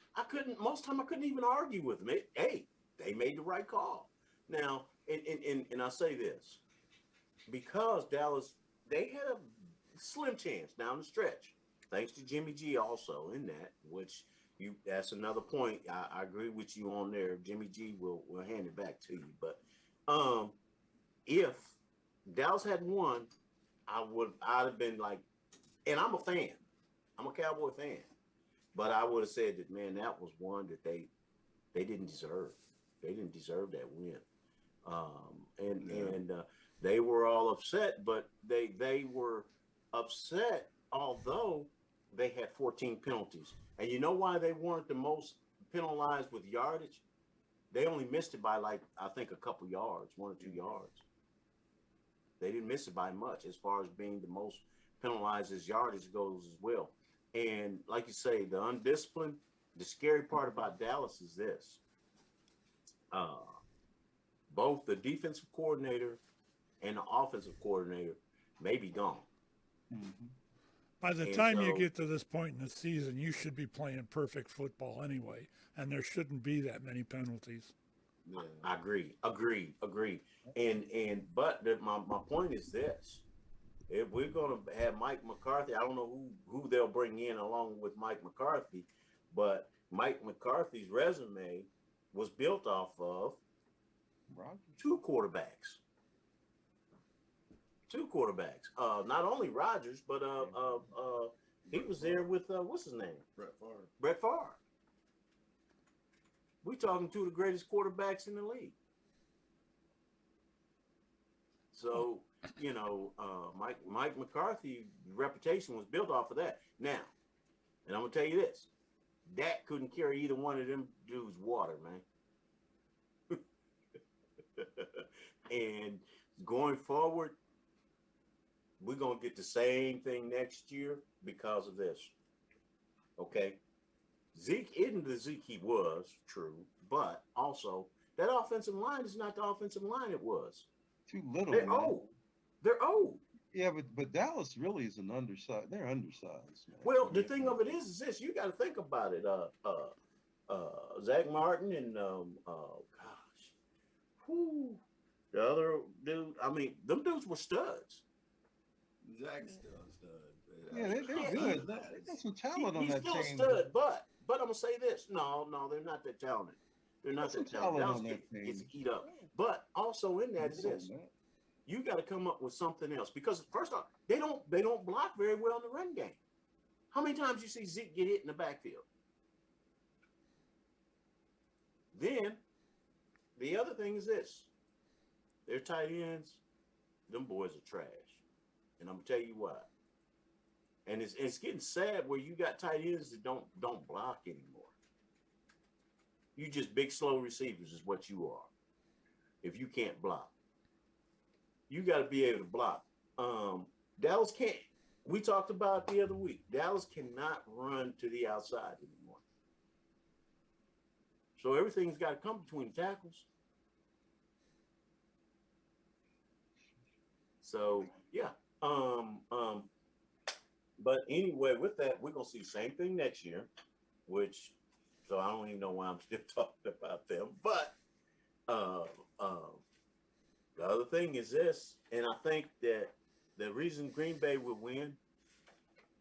most time I couldn't even argue with them. Hey, they made the right call. Now, and I say this, because Dallas, they had a slim chance down the stretch, thanks to Jimmy G also in that, which that's another point. I agree with you on there. Jimmy G will hand it back to you. But If Dallas hadn't won, I'd have been like, and I'm a fan. I'm a Cowboy fan. But I would have said that, man, that was one that they didn't deserve. They didn't deserve that win. And they were all upset, but they were upset, although they had 14 penalties. And you know why they weren't the most penalized with yardage? They only missed it by, like, I think a couple yards, 1 or 2 yards. They didn't miss it by much as far as being the most penalized as yardage goes as well. And like you say, the undisciplined, the scary part about Dallas is this. Both the defensive coordinator and the offensive coordinator may be gone. Mm-hmm. By the time you get to this point in the season, you should be playing perfect football anyway, and there shouldn't be that many penalties. Yeah. I agree. But my point is this. If we're going to have Mike McCarthy, I don't know who they'll bring in along with Mike McCarthy, but Mike McCarthy's resume was built off of two quarterbacks. Not only Rodgers, but he was there with what's his name? Brett Favre. We're talking two of the greatest quarterbacks in the league. So, you know, Mike McCarthy's reputation was built off of that. Now, and I'm gonna tell you this: Dak couldn't carry either one of them dudes water, man. And going forward, we're gonna get the same thing next year because of this. Okay, Zeke isn't the Zeke he was, true, but also that offensive line is not the offensive line it was. Too little. They're old. Yeah, but Dallas really is an undersized. They're undersized, man. Well, the thing of it is this: you got to think about it. Zach Martin and the other dude. I mean, them dudes were studs. Zach's still a stud. Yeah, they're good. They got some talent on that team. He's still a stud, but I'm gonna say this: no, they're not that talented. They're not that talented. On that team. It's eat up. But also in that is this: you got to come up with something else because first off, they don't block very well in the run game. How many times you see Zeke get hit in the backfield? Then the other thing is this: their tight ends, them boys are trash, and I'm gonna tell you why. And it's getting sad where you got tight ends that don't block anymore. You just big slow receivers is what you are. If you can't block, you got to be able to block. Dallas can't. We talked about the other week. Dallas cannot run to the outside anymore. So everything's got to come between tackles. So yeah. But anyway, with that, we're gonna see the same thing next year, which so I don't even know why I'm still talking about them. But the other thing is this, and I think that the reason Green Bay would win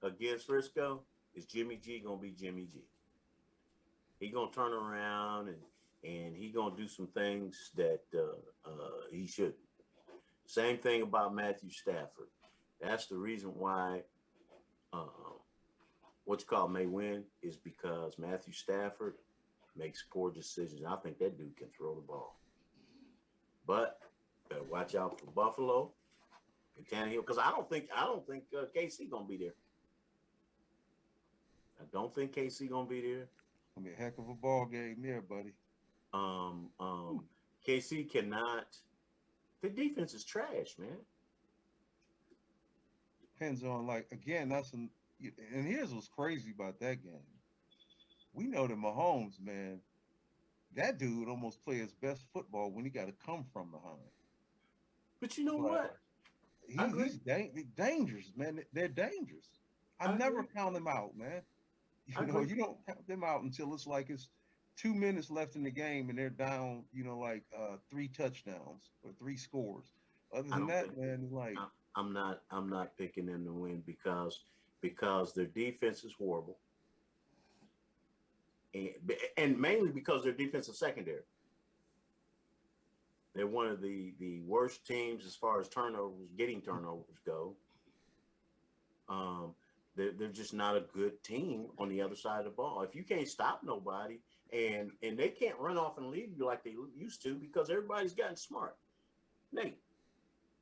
against Frisco is Jimmy G gonna be Jimmy G. He gonna turn around and he gonna do some things that he shouldn't. Same thing about Matthew Stafford. That's the reason why may win is because Matthew Stafford makes poor decisions. I think that dude can throw the ball. But better watch out for Buffalo and Tannehill because I don't think KC gonna be there. I don't think KC gonna be there. Gonna be a heck of a ball game there, buddy. KC cannot. The defense is trash, man. Depends on and here's what's crazy about that game. We know that Mahomes, man, that dude almost plays his best football when he got to come from behind. But you know what? He's dangerous, man. They're dangerous. I never count them out, man. You don't count them out until it's 2 minutes left in the game and they're down, 3 touchdowns or 3 scores. Other than that, man, I'm not picking them to win because their defense is horrible. And mainly because their defensive secondary. They're one of the worst teams as far as getting turnovers go. They're just not a good team on the other side of the ball. If you can't stop nobody, and they can't run off and leave you like they used to because everybody's gotten smart. Nate,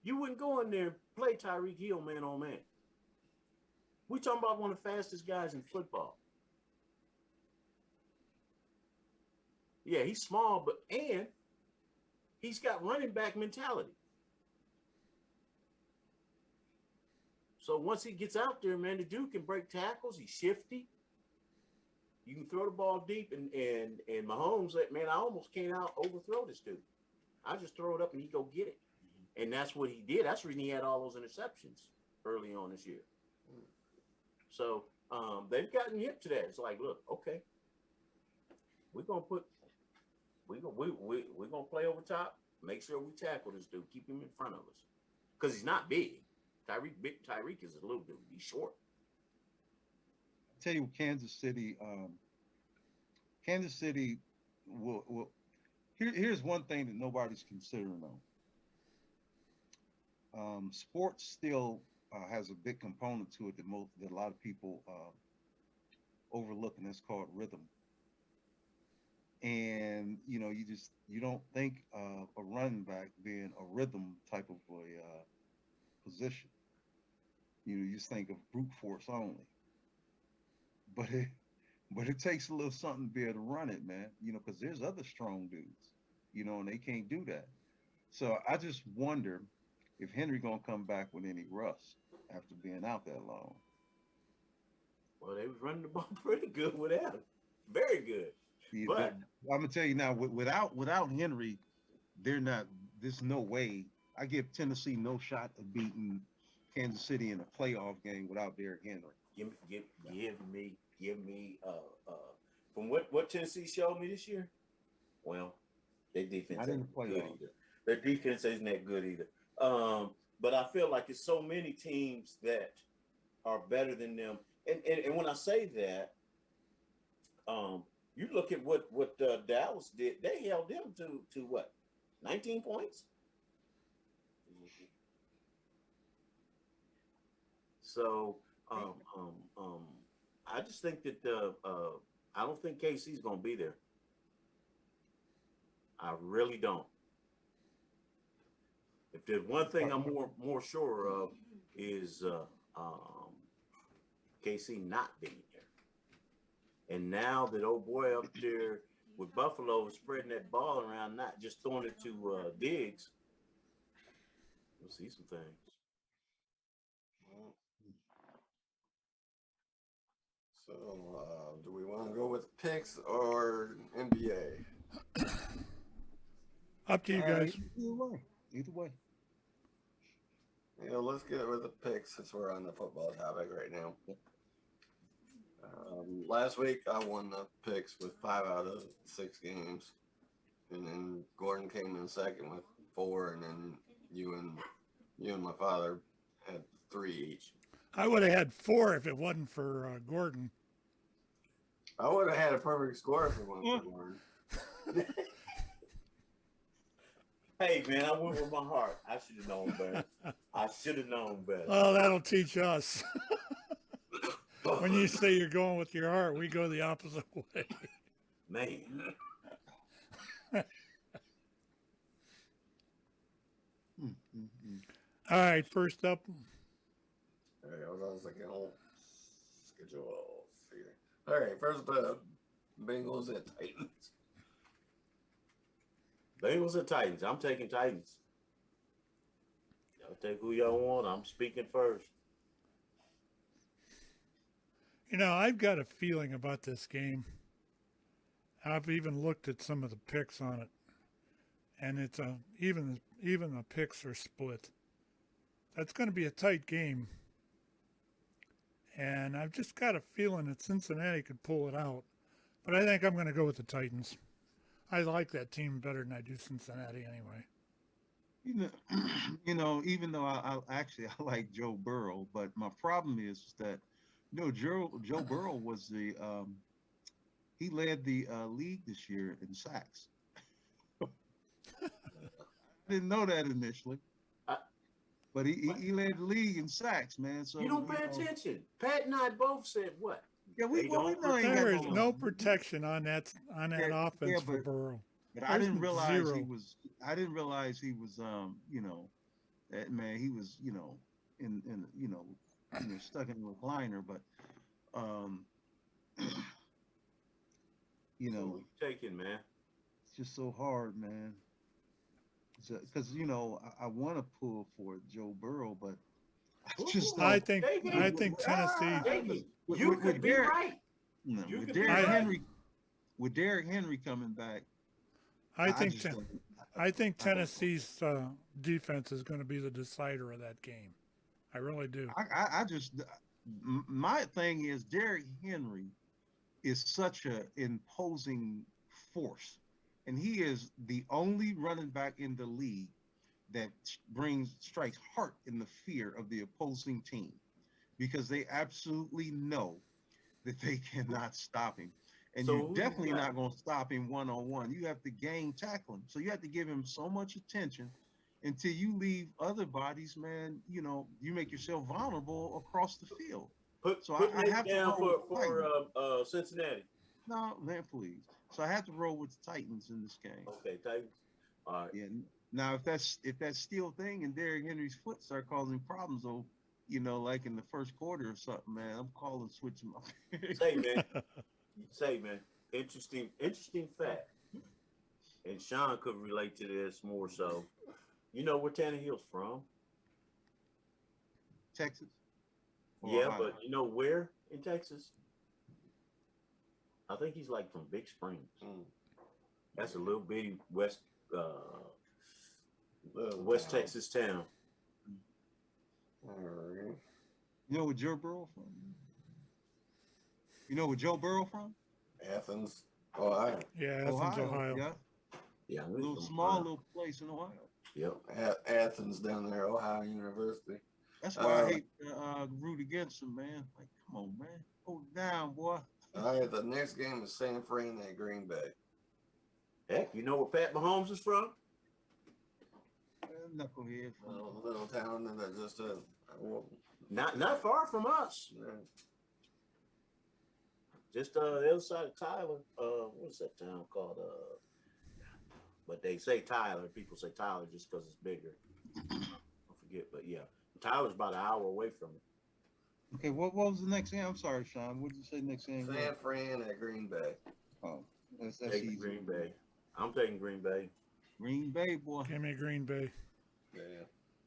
you wouldn't go in there and play Tyreek Hill man on man. We're talking about one of the fastest guys in football. Yeah, he's small, and he's got running back mentality. So once he gets out there, man, the dude can break tackles. He's shifty. You can throw the ball deep, and Mahomes, man, I almost can't overthrow this dude. I just throw it up and he go get it. And that's what he did. That's the reason he had all those interceptions early on this year. So they've gotten hip to that. It's like, look, okay, we're gonna play over top. Make sure we tackle this dude. Keep him in front of us because he's not big. Tyreek is a little dude. He's short. I tell you, Kansas City will. Here's one thing that nobody's considering though. Sports still has a big component to it that a lot of people overlook, and that's called rhythm. And you don't think of a running back being a rhythm type of a position. You just think of brute force only. But it takes a little something to be able to run it, man. Because there's other strong dudes, and they can't do that. So I just wonder if Henry gonna come back with any rust after being out that long. Well, they was running the ball pretty good without him. Very good. Yeah, but I'm gonna tell you now, without Henry, they're not. There's no way. I give Tennessee no shot of beating Kansas City in a playoff game without Derrick Henry. Give me from what Tennessee showed me this year. Well, their defense ain't good either. Their defense isn't that good either. But I feel like it's so many teams that are better than them. And when I say that, you look at what Dallas did. They held them to what, 19 points. So I just think that I don't think KC's going to be there. I really don't. If there's one thing I'm more sure of is KC not being there. And now that old boy up there with Buffalo is spreading that ball around, not just throwing it to Diggs, we'll see some things. So, do we want to go with picks or NBA? Up to you guys. Either way. Let's get with the picks since we're on the football topic right now. Last week I won the picks with 5 out of 6 games, and then Gordon came in second with 4, and then you and my father had 3 each. I would have had 4 if it wasn't for Gordon. I would have had a perfect score if it wasn't for Gordon. Hey, man, I went with my heart. I should have known better. Oh, that'll teach us. When you say you're going with your heart, we go the opposite way. Man. All right, first up. All right, hold on a second. Schedule here. All right, first up, Bengals at Titans. Bengals and Titans. I'm taking Titans. Y'all take who y'all want. I'm speaking first. I've got a feeling about this game. I've even looked at some of the picks on it, and it's even the picks are split. That's going to be a tight game, and I've just got a feeling that Cincinnati could pull it out. But I think I'm going to go with the Titans. I like that team better than I do Cincinnati anyway. Even though I like Joe Burrow, but my problem is that Joe Burrow was he led the league this year in sacks. didn't know that initially, I- but he led the league in sacks, man. So You don't pay attention. Pat and I both said what? Yeah, we They know he don't ain't got There is no no protection on that Yeah, offense for but Burrow. I There's didn't realize zero. he was. I didn't realize he was. That man. He was. Stuck in the recliner. But So what you taking, man? it's just so hard, man. Because I want to pull for Joe Burrow, but I just I don't. think Tennessee. You could be right. You With could be Derrick right. Henry, with Derrick Henry coming back, I just think don't- I think I don't know. Tennessee's defense is going to be the decider of that game. I really do. I just my thing is Derrick Henry is such a imposing force, and he is the only running back in the league that strikes heart in the fear of the opposing team, because they absolutely know that they cannot stop him. And So you're who definitely you got? not going to stop him one-on-one. You have to game tackle him. So you have to give him so much attention until you leave other bodies, man. You make yourself vulnerable across the field. Put I Nate have to down roll with for Cincinnati. No, man, please. So I have to roll with the Titans in this game. Okay, Titans. All right. Yeah. Now, if that steel thing and Derrick Henry's foot start causing problems, though, like in the first quarter or something, man, I'm calling switching my pick. Say, man. Interesting fact. And Shawn could relate to this more so. You know where Tannehill's from? Texas. Yeah, Ohio. but you know where in Texas? I think he's like from Big Springs. That's a little bitty West Texas town. All right. You know where Joe Burrow from? You know where Joe Burrow from? Athens, Ohio. Yeah, Athens, Ohio. Yeah. Yeah, A little small little place in Ohio. Yep. Athens down there, Ohio University. That's why I hate to root against him, man. Like, come on, man. Hold it down, boy. All right, the next game is San Fran at Green Bay. Heck, you know where Pat Mahomes is from? Knucklehead. A little town that just Not far from us. Just the other side of Tyler. What's that town called? But they say Tyler. People say Tyler just because it's bigger. I forget, but yeah, Tyler's about an hour away from it. Okay, what was the next game? I'm sorry, Shawn. What did you say next game? San Fran at Green Bay. Oh, that's Taking easy. Green Bay. I'm taking Green Bay. Green Bay, boy. Give me Green Bay. Yeah.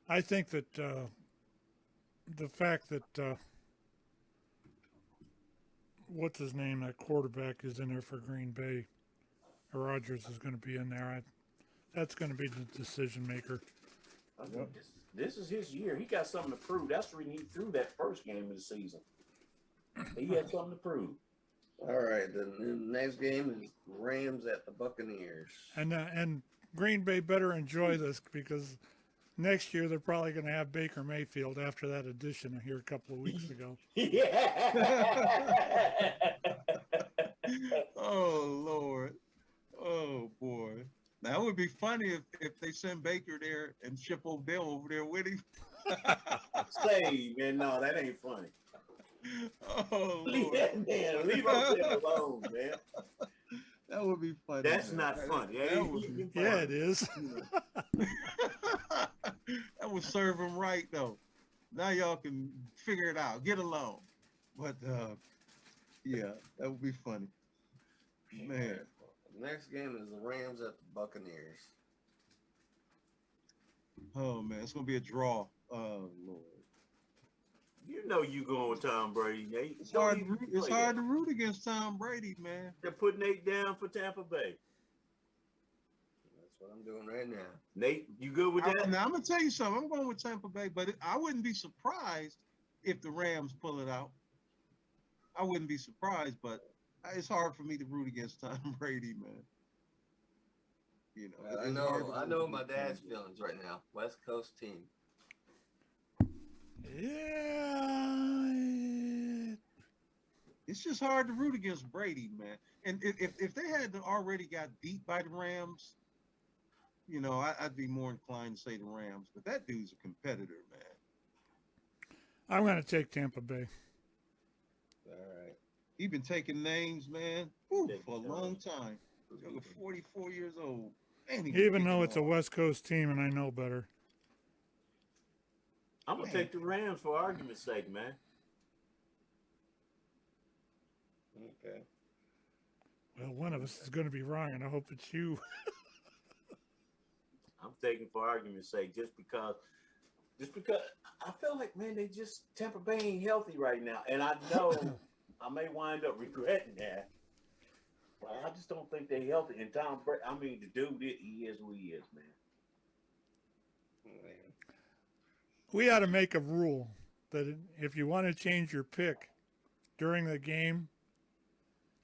I think that the fact that what's his name, that quarterback is in there for Green Bay, Rodgers is going to be in there. That's going to be the decision maker. I think this is his year. He got something to prove. That's the reason he threw that first game of the season. He had something to prove. All right, the next game is Rams at the Buccaneers. And Green Bay better enjoy this, because next year they're probably going to have Baker Mayfield after that addition here a couple of weeks ago. Yeah. Oh, Lord. Oh, boy. That would be funny if they send Baker there and ship Odell over there with him. Say, man, no, that ain't funny. Oh, Leave Lord. that man. Leave Odell alone, man. That would be funny. That's man. not funny. That That ain't would even Yeah, funny. it is. That would serve him right, though. Now y'all can figure it out. Get along. But, yeah, that would be funny. Man. The next game is the Rams at the Buccaneers. Oh, man. It's going to be a draw. Oh, Lord. You know you going with Tom Brady. It's hard to root against Tom Brady, man. They're putting Nate down for Tampa Bay. That's what I'm doing right now. Nate, you good with that? Now, I'm going to tell you something. I'm going with Tampa Bay, but I wouldn't be surprised if the Rams pull it out. I wouldn't be surprised, but it's hard for me to root against Tom Brady, man. You know, I know my dad's feelings right now. West Coast team. Yeah. It's just hard to root against Brady, man. And if they had already got beat by the Rams, I'd be more inclined to say the Rams, but that dude's a competitor, man. I'm going to take Tampa Bay. All right. He been taking names, man, for a long time. He's 44 years old. Man, Even though it's a West Coast team and I know better. I'm going to take the Rams for argument's sake, man. Okay. Well, one of us is going to be wrong, and I hope it's you. I'm taking for argument's sake just because I feel like, man, Tampa Bay ain't healthy right now. And I know I may wind up regretting that. But I just don't think they're healthy. And Tom Brady, I mean, the dude, he is who he is, man. We ought to make a rule that if you want to change your pick during the game,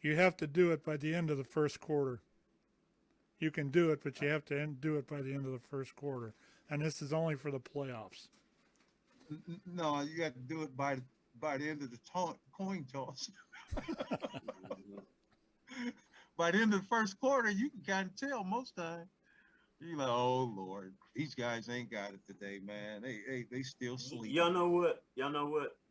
you have to do it by the end of the first quarter. You can do it, but you have to do it by the end of the first quarter. And this is only for the playoffs. No, you have to do it by the end of the coin toss. By the end of the first quarter, you can kind of tell most time. You're like, oh Lord, these guys ain't got it today, man. They still sleep. Y'all know what?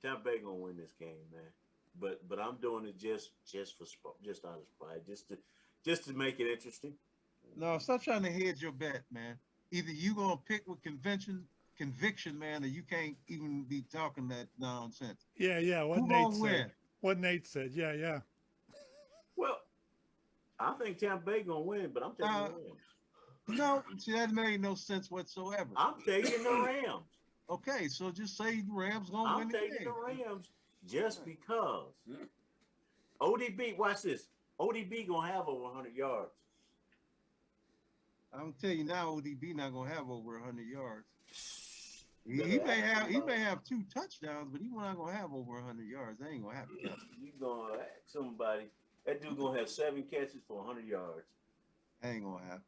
Tampa Bay gonna win this game, man. But I'm doing it just out of spite, just to make it interesting. No, stop trying to hedge your bet, man. Either you gonna pick with conviction, man, or you can't even be talking that nonsense. Yeah. Who gonna win? What Nate said. Yeah. Well, I think Tampa Bay gonna win, but I'm taking the Rams. No, see, that made no sense whatsoever. I'm taking the Rams. Okay, so just say the Rams gonna win the game. I'm taking the Rams just because. ODB, watch this. ODB gonna have over 100 yards. I'm tell you now, ODB not gonna have over 100 yards. He may have 2 touchdowns, but he's not gonna have over 100 yards. That ain't gonna happen. You gonna ask somebody? That dude gonna have 7 catches for 100 yards. That ain't gonna happen.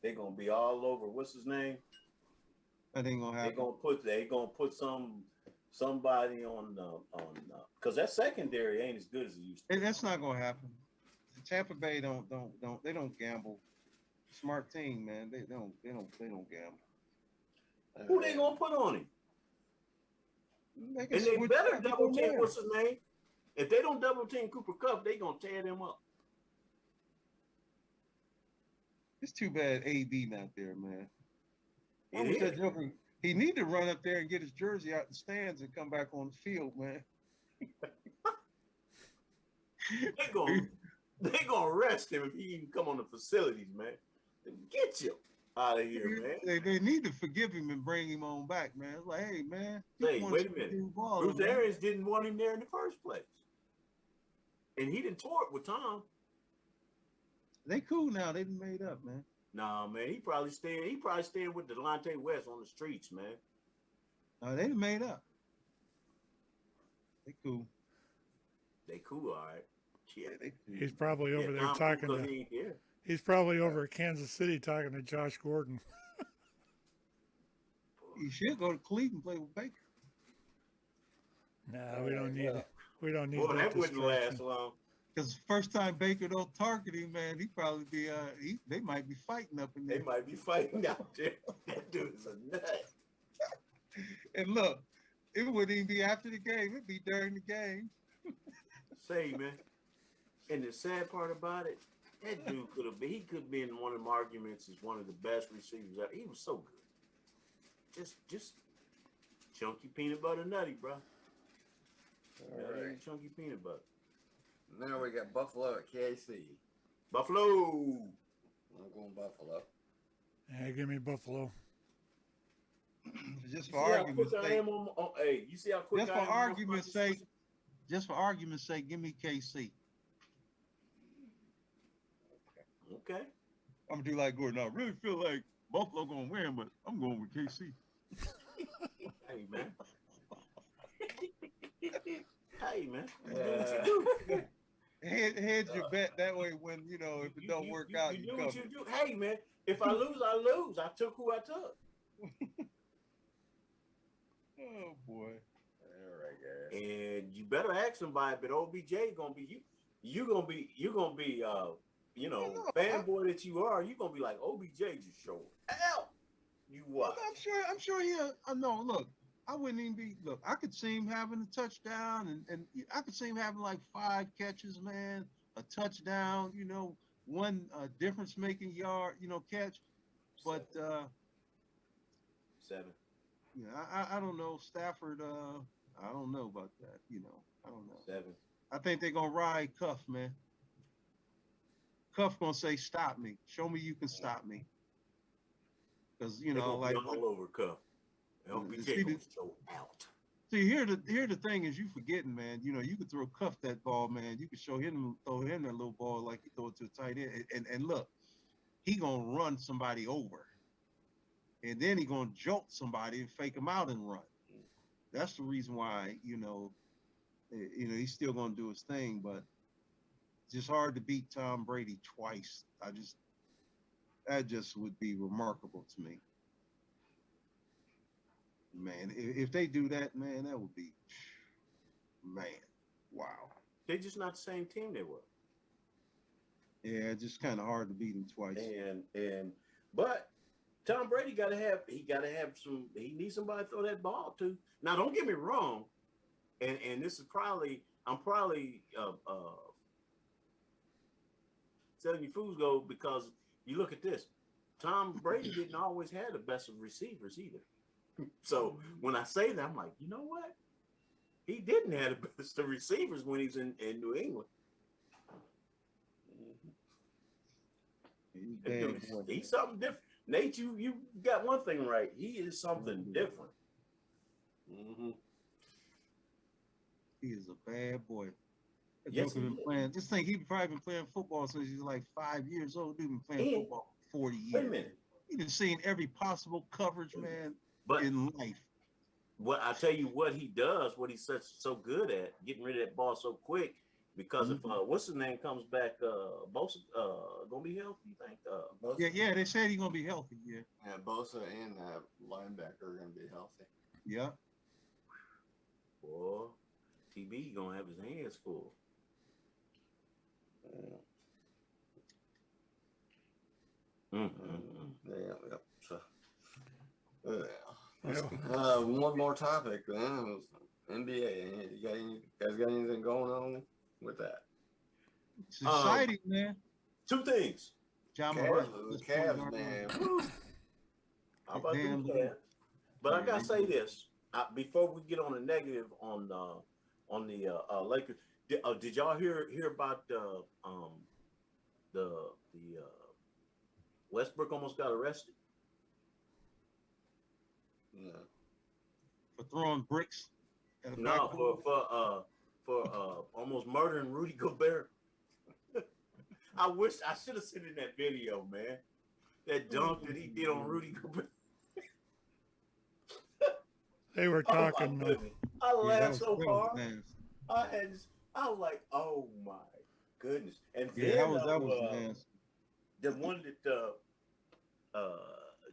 They're gonna be all over. What's his name? That ain't gonna happen. They gonna put somebody on because that secondary ain't as good as it used to. That's not gonna happen. Tampa Bay don't gamble. Smart team, man. They don't gamble. Who they gonna put on him? They better double team. What's his name? If they don't double team Cooper Kupp, they gonna tear them up. It's too bad AB not there, man. He need to run up there and get his jersey out the stands and come back on the field, man. they gonna arrest him if he even come on the facilities, man. Get you out of here, man. They need to forgive him and bring him on back, man. It's like, hey, man. Hey, wait a minute. Bruce Arians didn't want him there in the first place. And he didn't tore it with Tom. They cool now. They done made up, man. Nah, man. He probably staying with Delonte West on the streets, man. No, they done made up. They cool. They cool, all right. Yeah, they cool. He's probably over there talking to. He's probably over at Kansas City talking to Josh Gordon. He should go to Cleveland and play with Baker. No, we don't need it. We don't need that. That wouldn't last long. Because first time Baker don't target him, man, he probably be they might be fighting up in there. They might be fighting out there. That dude is a nut. And look, it wouldn't even be after the game; it'd be during the game. Say, man. And the sad part about it, that dude he could be in one of them arguments as one of the best receivers ever. He was so good. Just chunky peanut butter nutty, bro. All right. Chunky peanut butter. Now we got Buffalo at KC. Buffalo. I'm going Buffalo. Yeah, give me Buffalo. Just for argument's sake. Hey, you see how quick I am? Just for argument's sake, give me KC. Okay. I'm gonna do like Gordon. I really feel like Buffalo gonna win, but I'm going with KC. Hey, man. Hey, man. Do what you do. Hedge your bet that way when, if it don't work out, you do cover. What you do. Hey, man, if I lose, I lose. I took who I took. Oh, boy. All right, guys. And you better ask somebody, but OBJ going to be you. you're gonna be fanboy that you are, you're gonna be like OBJ just showed out. You watch. I'm sure he'll. No, look, I wouldn't even be. Look, I could see him having a touchdown, and I could see him having like 5 catches, man, a touchdown. One difference-making yard, catch. But 7. yeah, I don't know Stafford. I don't know about that. I don't know. 7. I think they're gonna ride Cuff, man. Cuff gonna say, "Stop me. Show me you can stop me." Because They're gonna like be all over Cuff. LBJ gonna show out. see here the thing is you forgetting, man. You could throw Cuff that ball, man. You could throw him that little ball like you throw it to a tight end. And look, he gonna run somebody over, and then he gonna jolt somebody and fake him out and run. That's the reason why he's still gonna do his thing, but it's just hard to beat Tom Brady twice. That just would be remarkable to me. Man, if they do that, man, that would be, man, wow. They're just not the same team they were. Yeah, it's just kind of hard to beat them twice. But Tom Brady he needs somebody to throw that ball to. Now don't get me wrong, and this is I'm probably telling you fools go because you look at this. Tom Brady didn't always have the best of receivers either. So when I say that, I'm like, you know what? He didn't have the best of receivers when he's in New England. He's something different. Nate, you got one thing right. He is something different. Mm-hmm. He is a bad boy. Yes, This thing, he probably been playing football since he's like 5 years old. Dude been playing football for 40 years. Wait a minute. He been seeing every possible coverage, man, in life. What I tell you, what he does, what he's so good at, getting rid of that ball so quick. Because if what's his name comes back, Bosa gonna be healthy, you think? Yeah, they said he's gonna be healthy. Yeah, Bosa and linebacker are gonna be healthy. Yeah. Boy, TB gonna have his hands full. Yeah. So, one more topic then. NBA. You guys got anything going on with that? It's exciting, man. 2 things. Cavs, man. How about them Cavs? But I gotta say this before we get on the negative on the Lakers. Did y'all hear about the Westbrook almost got arrested? No. For throwing bricks. No, for almost murdering Rudy Gobert. I wish I should have seen it in that video, man. That dunk that he did on Rudy Gobert. They were talking. I laughed so hard. I was like, oh my goodness. And then that was nasty. The one that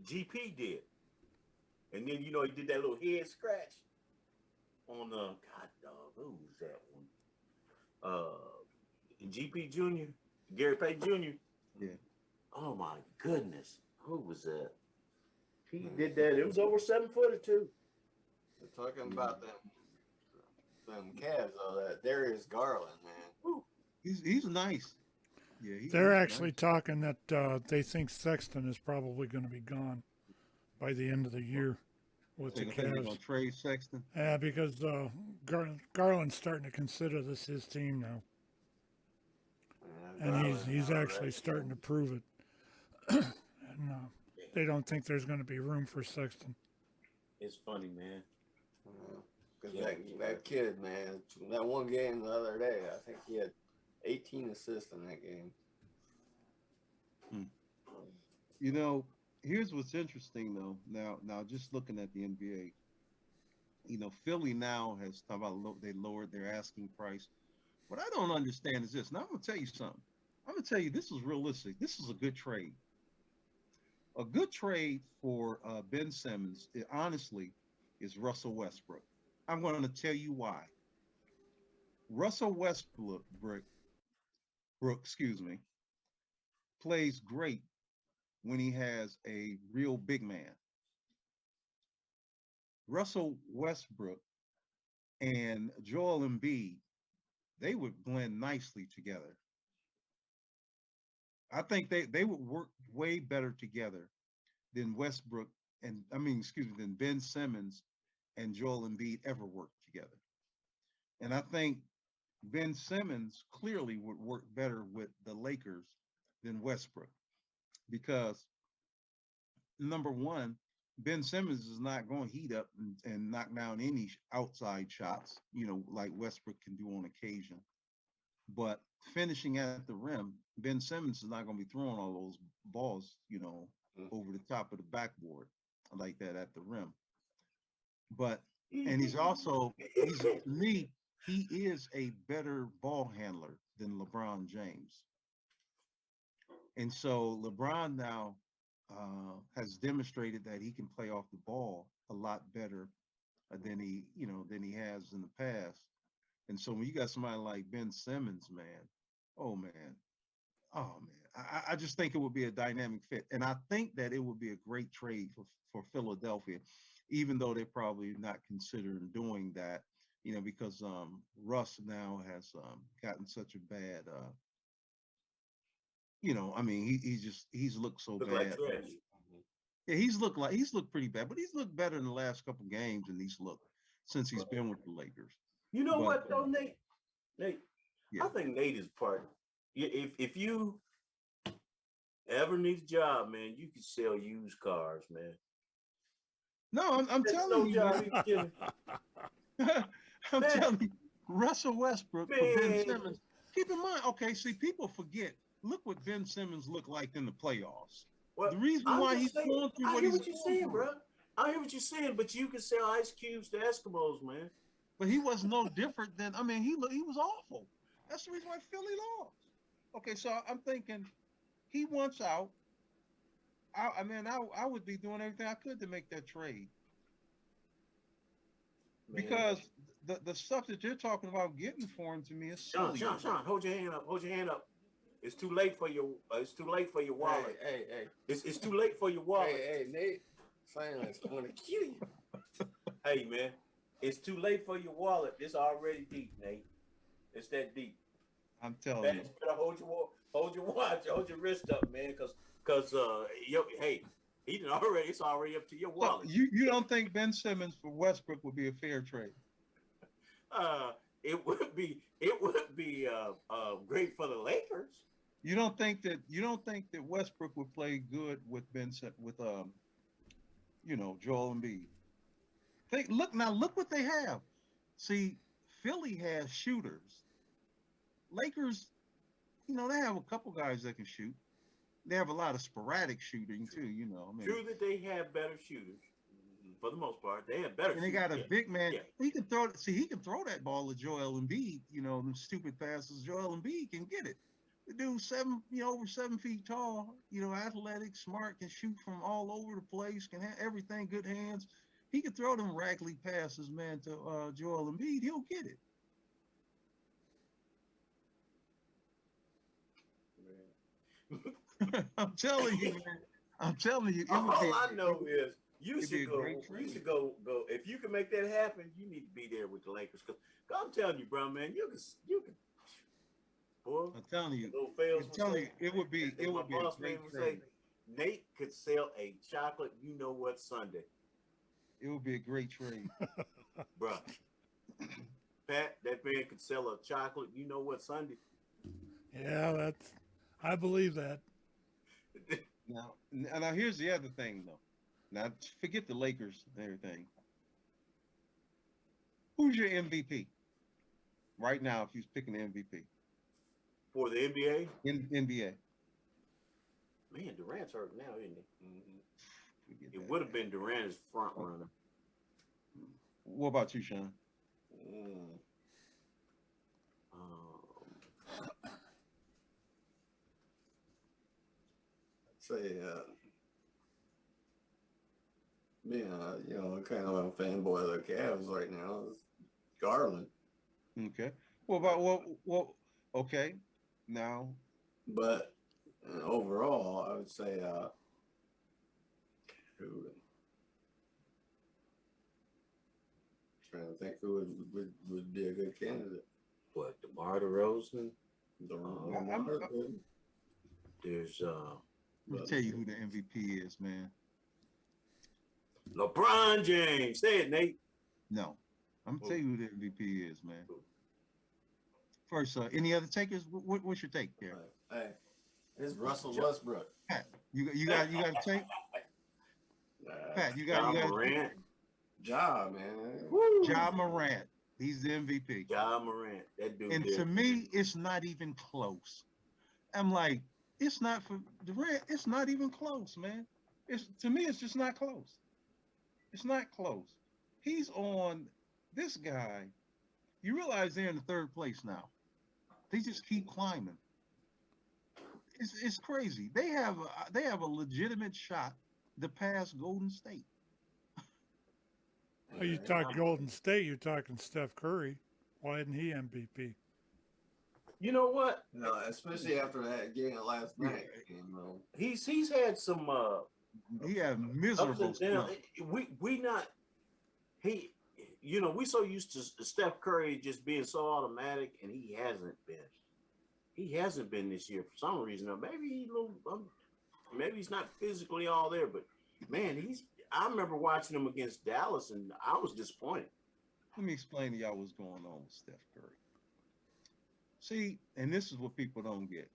GP did. And then he did that little head scratch on who was that one? GP Jr., Gary Payton Jr. Yeah. Oh my goodness. Who was that? He did that. It was over 7-footer too. They're talking about them Cavs, though. That Darius Garland, man. Ooh, he's nice. Yeah, they're actually nice. Talking that they think Sexton is probably going to be gone by the end of the year with the Cavs. They're going to trade Sexton? Yeah, because Garland's starting to consider this his team now. And he's actually starting to prove it. And they don't think there's going to be room for Sexton. It's funny, man. Because that kid, man, that one game the other day, I think he had 18 assists in that game. Here's what's interesting, though. Now just looking at the NBA, Philly now has talked about they lowered their asking price. What I don't understand is this. Now I'm going to tell you something. I'm going to tell you this is realistic. This is a good trade. A good trade for Ben Simmons, honestly, is Russell Westbrook. I'm going to tell you why. Russell Westbrook excuse me, plays great when he has a real big man. Russell Westbrook and Joel Embiid, they would blend nicely together. I think they would work way better together than Westbrook and excuse me, than Ben Simmons and Joel Embiid ever worked together. And I think Ben Simmons clearly would work better with the Lakers than Westbrook because number one, Ben Simmons is not going to heat up and knock down any outside shots, like Westbrook can do on occasion. But finishing at the rim, Ben Simmons is not going to be throwing all those balls, over the top of the backboard like that at the rim. But and to me, he is a better ball handler than LeBron James. And so LeBron now has demonstrated that he can play off the ball a lot better than he has in the past. And so when you got somebody like Ben Simmons, oh man, I just think it would be a dynamic fit. And I think that it would be a great trade for Philadelphia, even though they're probably not considering doing that, because Russ now has gotten such a bad, he's looked so bad. Like trash. Yeah, he's looked pretty bad, but he's looked better in the last couple games than he's looked since he's been with the Lakers. You know what though, Nate? Yeah. I think Nate is part. If you ever need a job, man, you can sell used cars, man. No, I'm telling you, I'm telling you, Russell Westbrook for Ben Simmons. Keep in mind, okay, see, people forget. Look what Ben Simmons looked like in the playoffs. Well, the reason why he's going through what he's going saying, bro. I hear what you're saying, but you can sell ice cubes to Eskimos, man. But he was no different than. He was awful. That's the reason why Philly lost. Okay, so I'm thinking he wants out. I would be doing everything I could to make that trade. Man. Because the stuff that you're talking about getting for him to me is silly. Shawn, hold your hand up. Hold your hand up. It's too late for your. It's too late for your wallet. Hey. It's too late for your wallet. Hey, Nate. Silence. I'm gonna kill you. Hey, man. It's too late for your wallet. It's already deep, Nate. It's that deep. I'm telling you. You better hold your watch, hold your wrist up, man, because hey, it's already up to your wallet. So you don't think Ben Simmons for Westbrook would be a fair trade? It would be great for the Lakers. You don't think that Westbrook would play good with Joel Embiid? Look what they have. See, Philly has shooters. Lakers, they have a couple guys that can shoot. They have a lot of sporadic shooting too, True that they have better shooters. For the most part, they have better. And they got a big man. Yeah. He can throw it. See, he can throw that ball to Joel Embiid. Them stupid passes. Joel Embiid can get it. The dude over 7 feet tall. Athletic, smart, can shoot from all over the place. Can have everything. Good hands. He can throw them raggedy passes, man, to Joel Embiid. He'll get it. I'm telling you, man. I'm telling you. All I know is you should go. If you can make that happen, you need to be there with the Lakers. Cause I'm telling you, bro, man, you can. Boy, I'm telling you. It would be a great trade. Nate could sell a chocolate. You know what Sunday? It would be a great trade, bro. Pat, that man could sell a chocolate. You know what Sunday? Yeah, I believe that. Now here's the other thing, though. Now forget the Lakers and everything. Who's your MVP right now? If you're picking the MVP for the NBA, NBA. Man, Durant's hurt now, isn't he? Mm-hmm. It would have been Durant as front runner. What about you, Shawn? Say, kind of a fanboy of the Cavs right now. Garland. Okay. What about what? Okay. now. But overall, I would say who, trying to think who would be a good candidate. What, DeMar DeRozan? There's Let me tell you who the MVP is, man. LeBron James. Say it, Nate. No, I'm gonna tell you who the MVP is, man. First, any other takers? What's your take there? Hey, it's Russell Westbrook. Pat, you got a take? Pat, you got Morant. Ja, man. Ja Morant. He's the MVP. Ja Morant. That dude. And to me, it's not even close. I'm like, it's not for Durant. It's not even close, man. To me, it's just not close. It's not close. He's on this guy. You realize they're in the third place now. They just keep climbing. It's crazy. They have a legitimate shot to pass Golden State. Oh, you talk Golden State, you're talking Steph Curry. Why isn't he MVP? You know what? No, especially after that game last night. You know. He's had some He had ups miserable and downs. stuff. We so used to Steph Curry just being so automatic, and he hasn't been. He hasn't been this year for some reason. Or maybe maybe he's not physically all there, but man, I remember watching him against Dallas, and I was disappointed. Let me explain to y'all what's going on with Steph Curry. See, and this is what people don't get.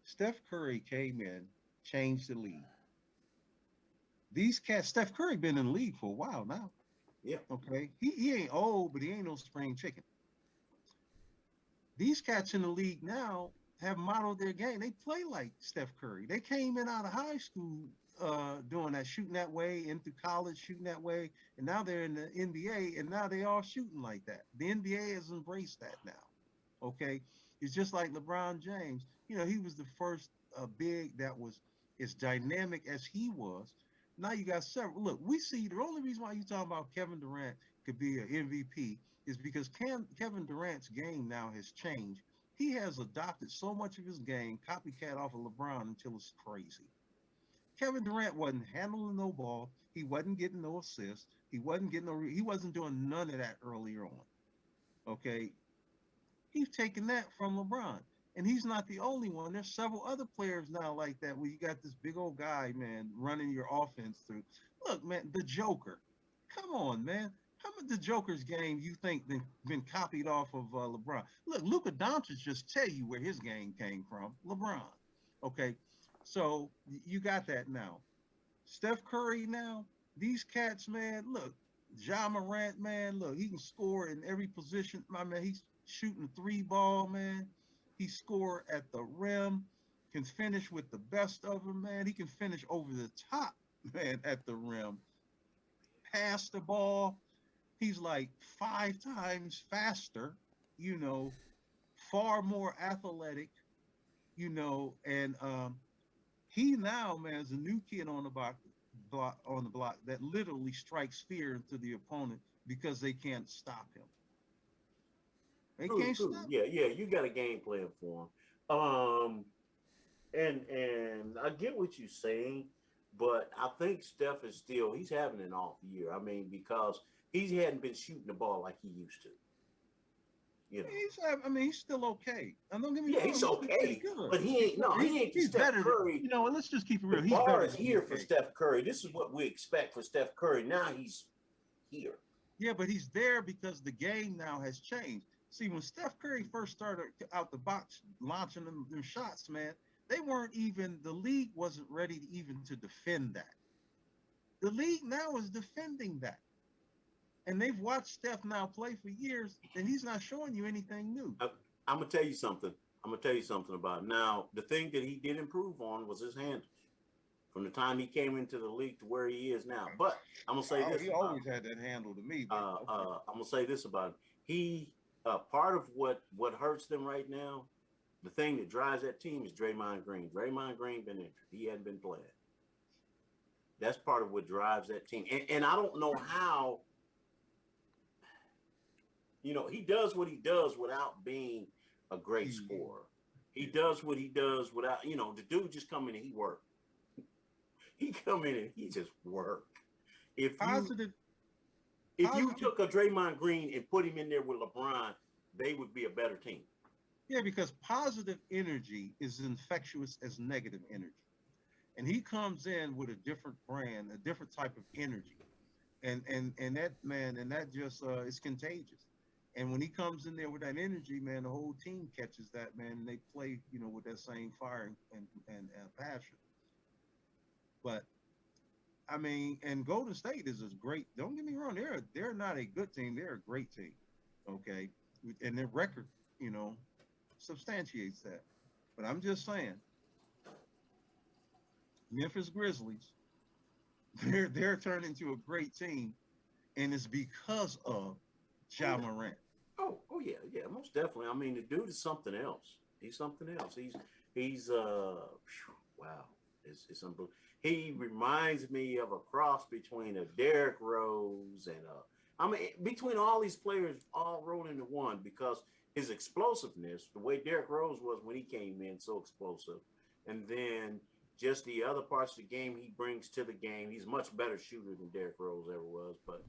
Steph Curry came in, changed the league. These cats, Steph Curry been in the league for a while now. Yeah. Okay. He ain't old, but he ain't no spring chicken. These cats in the league now have modeled their game. They play like Steph Curry. They came in out of high school doing that, shooting that way, into college shooting that way, and now they're in the NBA, and now they all shooting like that. The NBA has embraced that now. Okay, it's just like LeBron James. You know, he was the first big that was as dynamic as he was. Now you got several. Look, we see the only reason why you talking about Kevin Durant could be an MVP is because Kevin Durant's game now has changed. He has adopted so much of his game, copycat off of LeBron, until it's crazy. Kevin Durant wasn't handling no ball. He wasn't getting no assists. He wasn't doing none of that earlier on. Okay. He's taking that from LeBron. And he's not the only one. There's several other players now like that where you got this big old guy, man, running your offense through. Look, man, the Joker. Come on, man. How much the Joker's game you think been copied off of LeBron? Look, Luka Doncic just tell you where his game came from. LeBron. Okay. So you got that now. Steph Curry now, these cats, man, look, Ja Morant, man, look, he can score in every position. My man, he's shooting 3-ball, man. He score at the rim, can finish with the best of them, man. He can finish over the top, man, at the rim. Pass the ball. He's like 5 times faster, you know, far more athletic, you know, and he now, man, is a new kid on the block that literally strikes fear into the opponent because they can't stop him. They can't stop him. Yeah, you got a game plan for him. And I get what you're saying, but I think Steph he's having an off year. I mean, because he hadn't been shooting the ball like he used to. You know, he's still okay. And don't get me wrong, he's okay, but he ain't he's Steph better Curry. You know, let's just keep it real. The He's bar better is here for Steph Curry. This is what we expect for Steph Curry. Now he's here. Yeah, but he's there because the game now has changed. See, when Steph Curry first started out the box launching them shots, man, the league wasn't ready to defend that. The league now is defending that. And they've watched Steph now play for years, and he's not showing you anything new. I'm gonna tell you something. About it. Now, the thing that he did improve on was his handles from the time he came into the league to where he is now. But I'm gonna say this: he always had that handle to me. But, I'm gonna say this about him. He part of what hurts them right now, the thing that drives that team is Draymond Green. Draymond Green been injured. He hadn't been playing. That's part of what drives that team. And I don't know how. You know, he does what he does without being a great scorer. He does what he does without, the dude just come in and he work. He come in and he just work. If Positive. you took a Draymond Green and put him in there with LeBron, they would be a better team. Yeah, because positive energy is infectious as negative energy. And he comes in with a different brand, a different type of energy. And that just is contagious. And when he comes in there with that energy, man, the whole team catches that, man, and they play, with that same fire and passion. But I mean, and Golden State is great. Don't get me wrong; they're not a good team. They're a great team, okay, and their record, substantiates that. But I'm just saying, Memphis Grizzlies, they're turned into a great team, and it's because of Ja Morant. Oh yeah, most definitely. I mean, the dude is something else. He's something else. He's wow. It's unbelievable. He reminds me of a cross between a Derrick Rose and between all these players all rolled into one, because his explosiveness, the way Derrick Rose was when he came in, so explosive, and then just the other parts of the game he brings to the game. He's a much better shooter than Derrick Rose ever was, but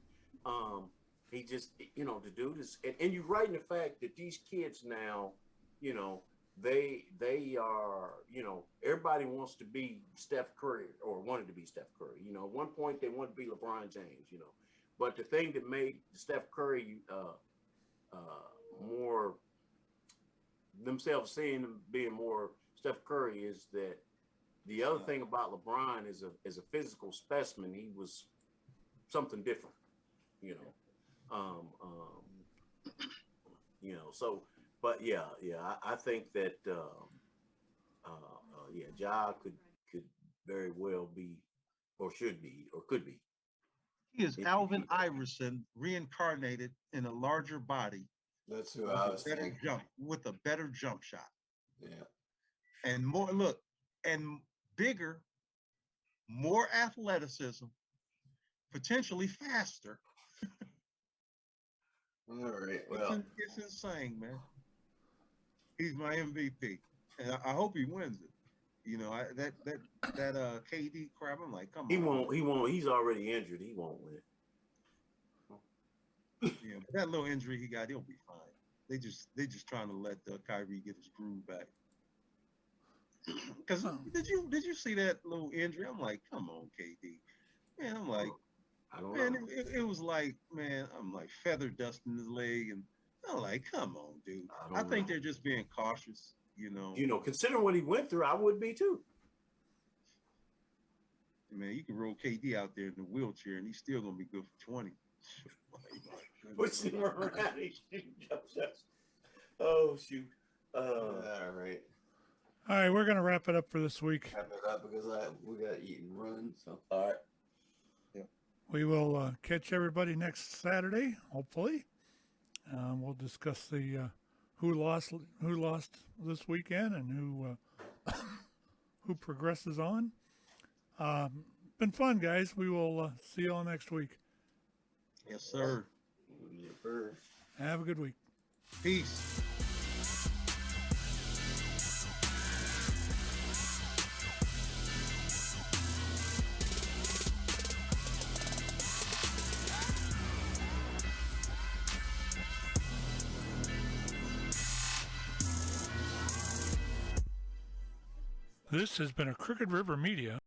he just, the dude is, and you're right in the fact that these kids now, they are, everybody wants to be Steph Curry or wanted to be Steph Curry. At one point they wanted to be LeBron James, but the thing that made Steph Curry more themselves seeing him being more Steph Curry is that the other thing about LeBron is a physical specimen. He was something different, so, but yeah, I think that, Ja could very well be, or should be, or could be. He is Alvin Iverson reincarnated in a larger body. That's who I was thinking. With a better jump shot. Yeah. And and bigger, more athleticism, potentially faster. All right. Well, it's insane, man. He's my MVP, and I hope he wins it. That KD crap. I'm like, come on. He won't. He's already injured. He won't win. Yeah, but that little injury he got, he'll be fine. They just trying to let Kyrie get his groove back. Because did you see that little injury? I'm like, come on, KD. Man, I'm like, I don't man, know. it was like, man, I'm like feather dusting his leg, and I'm like, come on, dude. I think they're just being cautious, Considering what he went through, I would be too. Man, you can roll KD out there in the wheelchair, and he's still gonna be good for 20. Push him around. Oh shoot! all right. All right, we're going to wrap it up for this week. Wrap it up because we got to eat and run. So All right. We will catch everybody next Saturday, hopefully. We'll discuss the who lost this weekend and who progresses on. Been fun, guys. We will see you all next week. Yes, sir. Have a good week. Peace. This has been a Crooked River Media